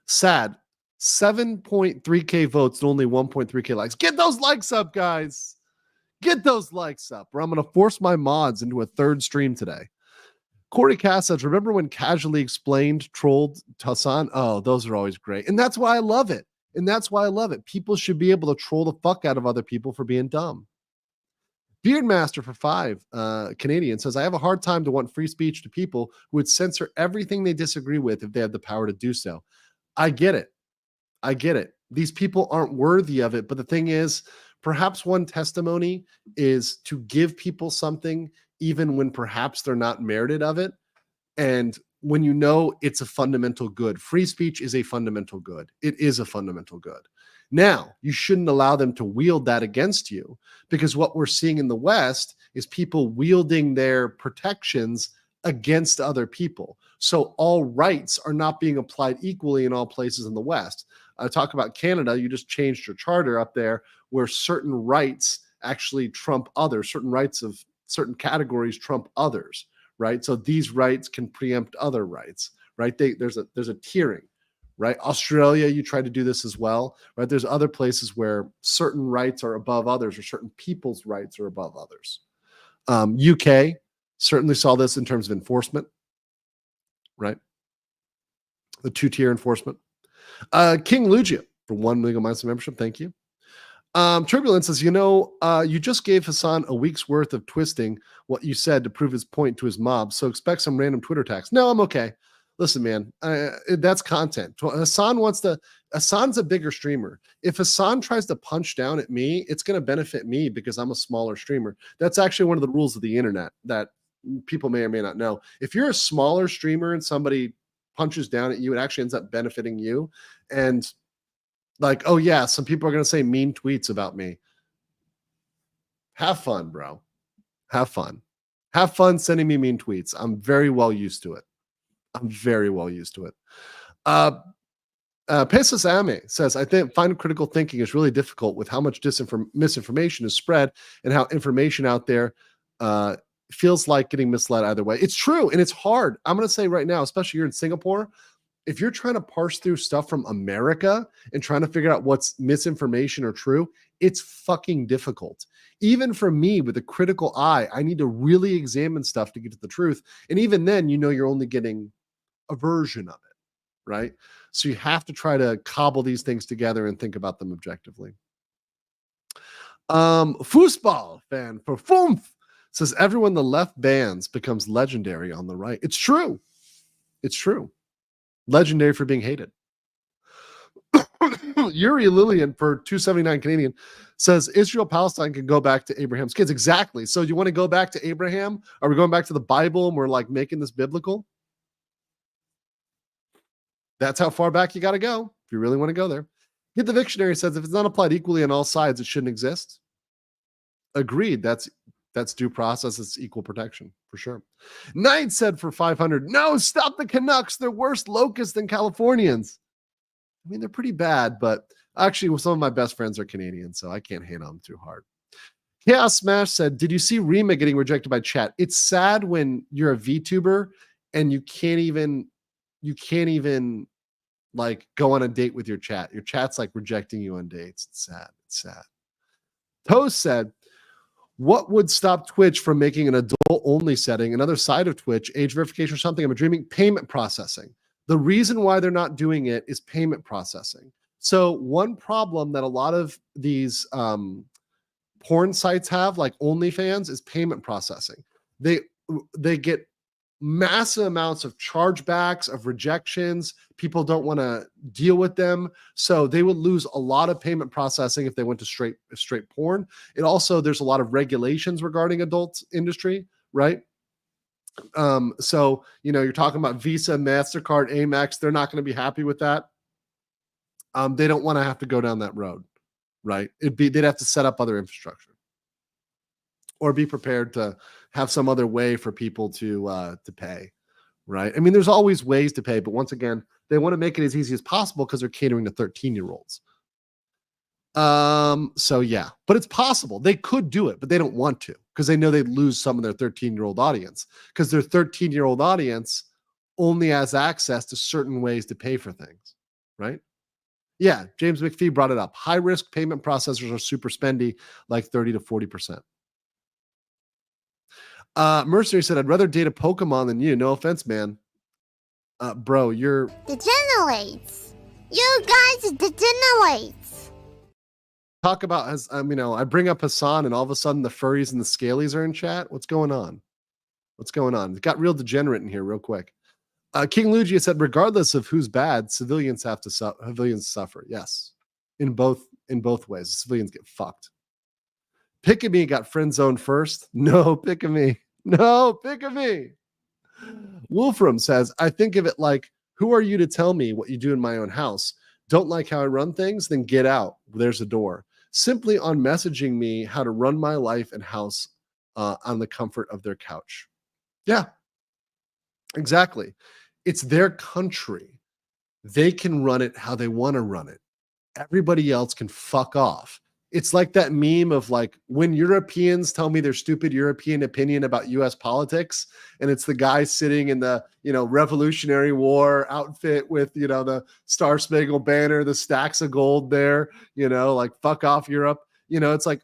Sad. 7.3K votes and only 1.3K likes. Get those likes up, guys. Get those likes up, or I'm going to force my mods into a third stream today. Corey Cass says, remember when Casually Explained trolled Hasan? Oh, those are always great. And that's why I love it. People should be able to troll the fuck out of other people for being dumb. Beardmaster for 5 Canadian says, I have a hard time to want free speech to people who would censor everything they disagree with if they had the power to do so. I get it. These people aren't worthy of it. But the thing is, perhaps one testimony is to give people something even when perhaps they're not merited of it. And when you know it's a fundamental good, free speech is a fundamental good. It is a fundamental good. Now, you shouldn't allow them to wield that against you, because what we're seeing in the West is people wielding their protections against other people. So all rights are not being applied equally in all places in the West. I talk about Canada. You just changed your charter up there where certain rights actually trump others, certain rights of certain categories trump others, right? So these rights can preempt other rights, right? There's a tiering, right? Australia, you try to do this as well, right? There's other places where certain rights are above others, or certain people's rights are above others. UK certainly saw this in terms of enforcement, right? The 2-tier enforcement. King Lugia for 1 Legal Minds membership. Thank you. Turbulence says, you just gave Hasan a week's worth of twisting what you said to prove his point to his mob. So expect some random Twitter attacks. No, I'm okay. Listen, man, that's content. Hasan's a bigger streamer. If Hasan tries to punch down at me, it's going to benefit me because I'm a smaller streamer. That's actually one of the rules of the internet that people may or may not know. If you're a smaller streamer and somebody punches down at you, it actually ends up benefiting you. And like, oh yeah, some people are going to say mean tweets about me. Have fun, bro. Have fun. Have fun sending me mean tweets. I'm very well used to it. Pesos Ame says, I find critical thinking is really difficult with how much misinformation is spread and how information out there feels like getting misled either way. It's true, and it's hard. I'm going to say right now, especially here in Singapore, if you're trying to parse through stuff from America and trying to figure out what's misinformation or true, it's fucking difficult. Even for me with a critical eye, I need to really examine stuff to get to the truth. And even then, you're only getting a version of it, right? So you have to try to cobble these things together and think about them objectively. Foosball fan for Foomf says, everyone the left bans becomes legendary on the right. It's true. Legendary for being hated. Yuri Lillian for 279 Canadian says Israel-Palestine can go back to Abraham's kids. Exactly. So you want to go back to Abraham? Are we going back to the Bible and we're like making this biblical? That's how far back you got to go if you really want to go there. Get the Dictionary says if it's not applied equally on all sides, it shouldn't exist. Agreed. That's due process. It's equal protection for sure. Knight said for 500, no, stop the Canucks. They're worse locusts than Californians. I mean, they're pretty bad, but actually some of my best friends are Canadian, so I can't hate on them too hard. Chaos Smash said, did you see Rima getting rejected by chat? It's sad when you're a VTuber and you can't even like go on a date with your chat. Your chat's like rejecting you on dates. It's sad. Toast said, what would stop Twitch from making an adult-only setting, another side of Twitch, age verification or something? I'm dreaming payment processing. The reason why they're not doing it is payment processing. So one problem that a lot of these porn sites have, like OnlyFans, is payment processing. They get massive amounts of chargebacks, of rejections. People don't want to deal with them. So they would lose a lot of payment processing if they went to straight porn. It also, there's a lot of regulations regarding adult industry, right? So, you're talking about Visa, MasterCard, Amex. They're not going to be happy with that. They don't want to have to go down that road, right? They'd have to set up other infrastructure or be prepared to have some other way for people to pay, right? I mean, there's always ways to pay, but once again, they want to make it as easy as possible because they're catering to 13-year-olds. So yeah, but it's possible. They could do it, but they don't want to because they know they'd lose some of their 13-year-old audience because their 13-year-old audience only has access to certain ways to pay for things, right? Yeah, James McPhee brought it up. High-risk payment processors are super spendy, like 30 to 40%. Mercenary said, I'd rather date a Pokemon than you. No offense, man. Bro, you're... Degenerates. You guys degenerates. Talk about, I bring up Hasan and all of a sudden the furries and the scalies are in chat. What's going on? It got real degenerate in here real quick. King Lugia said, regardless of who's bad, civilians suffer. Yes. In both ways. Civilians get fucked. Pick-a-me got friend zoned first. No, Pick-a-me. Wolfram says, I think of it like, who are you to tell me what you do in my own house? Don't like how I run things? Then get out. There's a door. Simply on messaging me how to run my life and house on the comfort of their couch. Yeah, exactly. It's their country. They can run it how they want to run it. Everybody else can fuck off. It's like that meme of like when Europeans tell me their stupid European opinion about US politics, and it's the guy sitting in the, Revolutionary War outfit with, the Star Spangled Banner, the stacks of gold there, like fuck off Europe. It's like,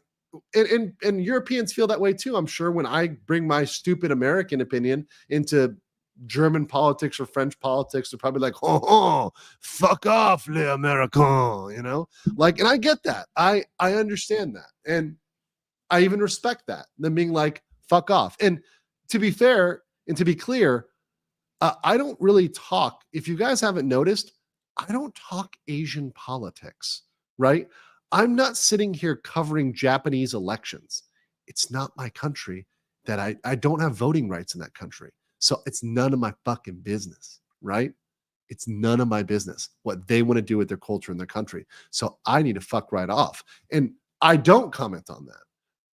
and Europeans feel that way too. I'm sure when I bring my stupid American opinion into German politics or French politics, they're probably like, fuck off, les Americains, and I get that. I understand that. And I even respect that. Them being like, fuck off. And to be fair and to be clear, I don't really talk, if you guys haven't noticed, I don't talk Asian politics, right? I'm not sitting here covering Japanese elections. It's not my country that I don't have voting rights in that country. So it's none of my fucking business, right? It's none of my business what they want to do with their culture and their country. So I need to fuck right off. And I don't comment on that.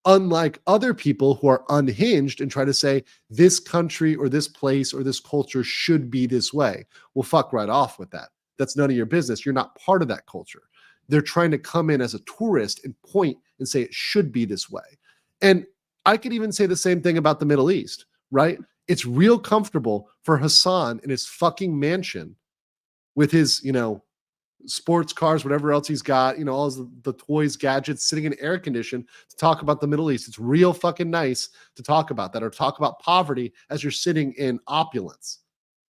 Unlike other people who are unhinged and try to say this country or this place or this culture should be this way. Well, fuck right off with that. That's none of your business. You're not part of that culture. They're trying to come in as a tourist and point and say it should be this way. And I could even say the same thing about the Middle East, right? It's real comfortable for Hasan in his fucking mansion with his, sports cars, whatever else he's got, all the toys, gadgets, sitting in air condition to talk about the Middle East. It's real fucking nice to talk about that or talk about poverty as you're sitting in opulence,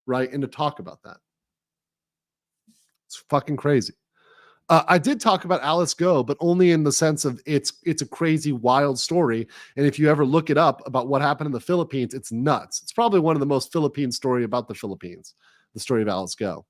right? And to talk about that. It's fucking crazy. I did talk about Alice Go, but only in the sense of it's a crazy, wild story. And if you ever look it up about what happened in the Philippines, it's nuts. It's probably one of the most Philippine story about the Philippines, the story of Alice Go.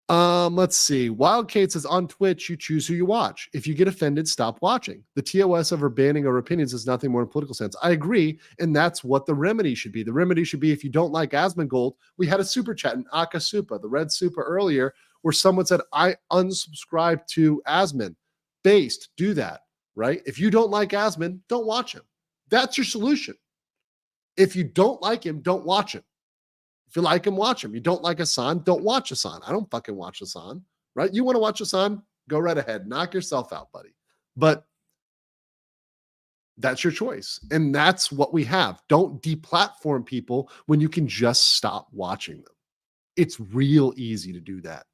Let's see. Wildcate says on Twitch, you choose who you watch. If you get offended, stop watching. The TOS of banning our opinions is nothing more in political sense. I agree, and that's what the remedy should be. The remedy should be if you don't like Asmongold. We had a super chat in Akasupa, the red super earlier, where someone said, I unsubscribe to Asmon. Based, do that, right? If you don't like Asmon, don't watch him. That's your solution. If you don't like him, don't watch him. If you like him, watch him. You don't like Hasan, don't watch Hasan. I don't fucking watch Hasan, right? You want to watch Hasan? Go right ahead. Knock yourself out, buddy. But that's your choice. And that's what we have. Don't deplatform people when you can just stop watching them. It's real easy to do that.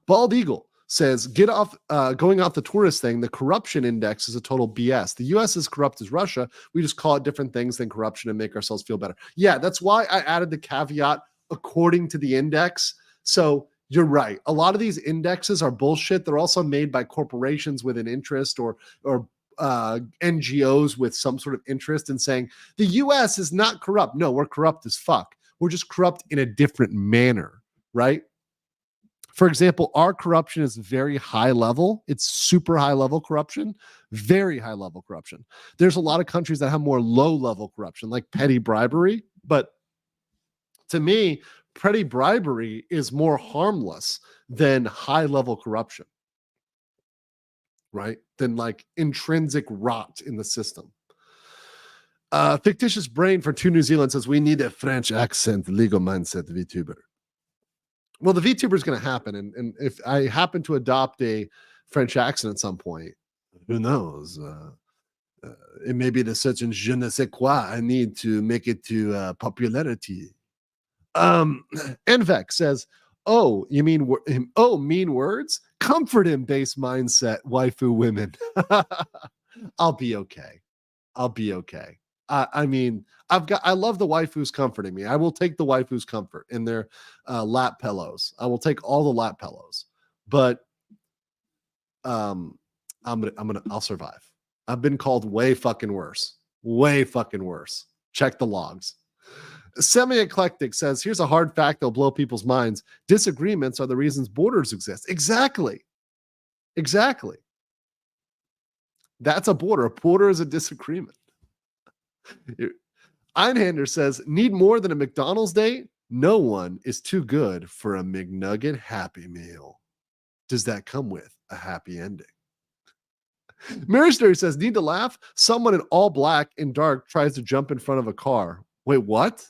Bald Eagle says, going off the tourist thing, the corruption index is a total BS. The US is corrupt as Russia. We just call it different things than corruption and make ourselves feel better. Yeah, that's why I added the caveat according to the index. So you're right. A lot of these indexes are bullshit. They're also made by corporations with an interest or NGOs with some sort of interest in saying the US is not corrupt. No, we're corrupt as fuck. We're just corrupt in a different manner, right? For example, our corruption is very high level. It's super high level corruption, very high level corruption. There's a lot of countries that have more low level corruption, like petty bribery. But to me, petty bribery is more harmless than high level corruption, right? Than like intrinsic rot in the system. Fictitious Brain for 2 New Zealand says, we need a French accent, legal mindset VTuber. Well, the VTuber is going to happen. And if I happen to adopt a French accent at some point, who knows? It may be the certain je ne sais quoi I need to make it to popularity. Envec says, oh, you mean, mean words? Comfort him, base mindset, waifu women. I'll be okay. I'll be okay. I mean, I love the waifus comforting me. I will take the waifus comfort in their lap pillows. I will take all the lap pillows, but I'll survive. I've been called way fucking worse. Check the logs. Semi-eclectic says, here's a hard fact that'll blow people's minds. Disagreements are the reasons borders exist. Exactly. That's a border. A border is a disagreement. Einhander says, need more than a McDonald's date? No one is too good for a McNugget Happy Meal. Does that come with a happy ending? Mirror Story says, need to laugh? Someone in all black and dark tries to jump in front of a car. Wait, what?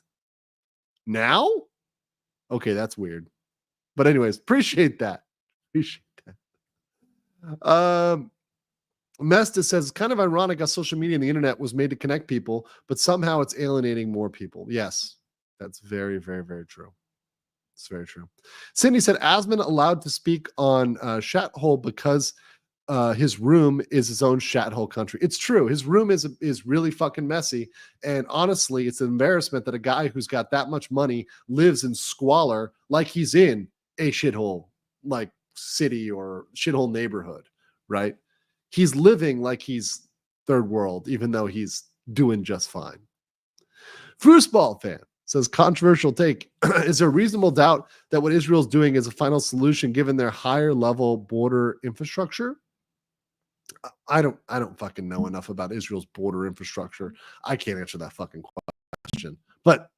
Now? Okay, that's weird. But anyways, appreciate that. Mesta says, it's kind of ironic how social media and the internet was made to connect people, but somehow it's alienating more people. Yes, that's very, very, very true. It's very true. Cindy said, Asmon allowed to speak on Shathole because his room is his own Shathole country. It's true. His room is really fucking messy. And honestly, it's an embarrassment that a guy who's got that much money lives in squalor like he's in a shithole, like city or shithole neighborhood, right? He's living like he's third world, even though he's doing just fine. Foosball fan says, controversial take. Is there a reasonable doubt that what Israel's doing is a final solution given their higher level border infrastructure? I don't fucking know enough about Israel's border infrastructure. I can't answer that fucking question. But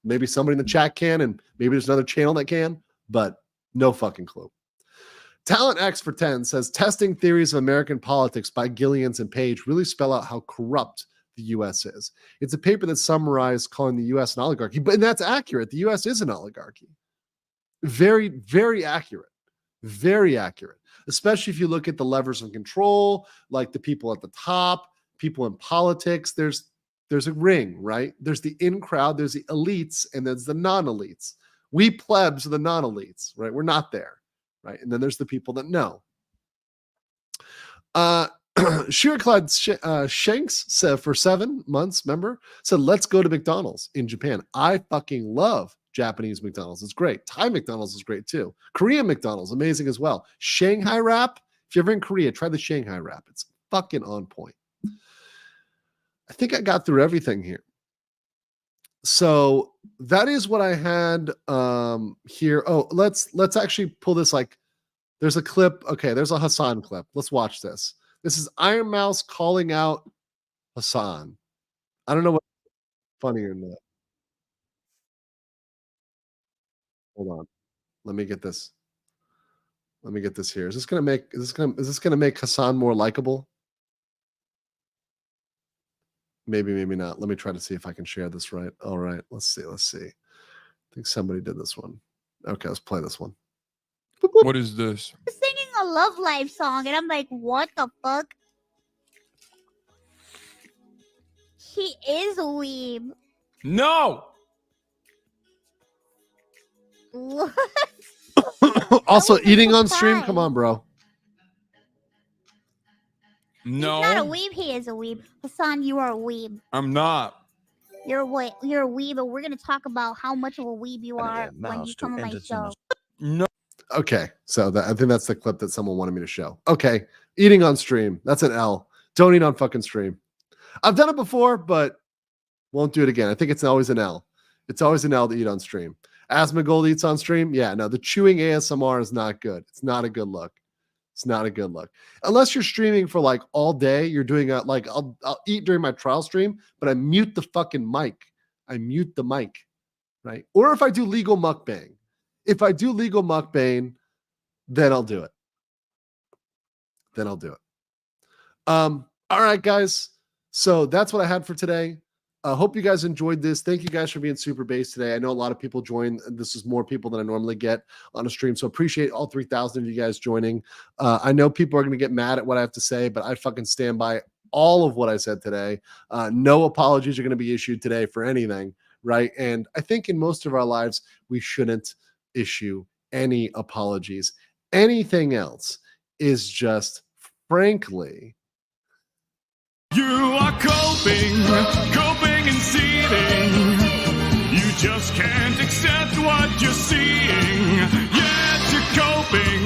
maybe somebody in the chat can, and maybe there's another channel that can, but no fucking clue. Talent X for 10 says, testing theories of American politics by Gillians and Page really spell out how corrupt the U.S. is. It's a paper that summarized calling the U.S. an oligarchy, but that's accurate. The U.S. is an oligarchy. Very, very accurate. Very accurate. Especially if you look at the levers of control, like the people at the top, people in politics. There's a ring, right? There's the in crowd, there's the elites, and there's the non-elites. We plebs are the non-elites, right? We're not there. Right. And then there's the people that know. Shiraclad Shanks said for 7 months, remember, said, let's go to McDonald's in Japan. I fucking love Japanese McDonald's. It's great. Thai McDonald's is great too. Korean McDonald's, amazing as well. Shanghai wrap. If you're ever in Korea, try the Shanghai wrap. It's fucking on point. I think I got through everything here. So that is what I had here. Oh, let's actually pull this. Like, there's a clip. Okay, there's a Hasan clip. Let's watch this. This is Iron Mouse calling out Hasan. I don't know what's funnier than that. Hold on. Let me get this. Let me get this here. Is this gonna make Hasan more likable? Maybe, maybe not. Let me try to see if I can share this right. All right, let's see. I think somebody did this one. Okay, let's play this one. What is this? Singing a Love Life song, and I'm like, what the fuck? He is a weeb. No! What? Also, eating on stream? Come on, bro. No. He's not a weeb, he is a weeb. Hasan, you are a weeb. I'm not. You're a weeb, but we're going to talk about how much of a weeb you are when you come on my show. No. Okay, so I think that's the clip that someone wanted me to show. Okay, eating on stream. That's an L. Don't eat on fucking stream. I've done it before, but won't do it again. I think it's always an L. It's always an L to eat on stream. Asmongold eats on stream. Yeah, no, the chewing ASMR is not good. It's not a good look. It's not a good look. Unless you're streaming for like all day, you're doing a like I'll eat during my trial stream, but I mute the fucking mic. I mute the mic, right? Or if I do legal mukbang. If I do legal mukbang, then I'll do it. Then I'll do it. All right, guys. So that's what I had for today. Hope you guys enjoyed this. Thank you guys for being super based today. I know a lot of people joined. This is more people than I normally get on a stream. So appreciate all 3,000 of you guys joining. I know people are going to get mad at what I have to say, but I fucking stand by all of what I said today. No apologies are going to be issued today for anything, right? And I think in most of our lives, we shouldn't issue any apologies. Anything else is just, frankly, You are coping and seething. You just can't accept what you're seeing. Yes, you're coping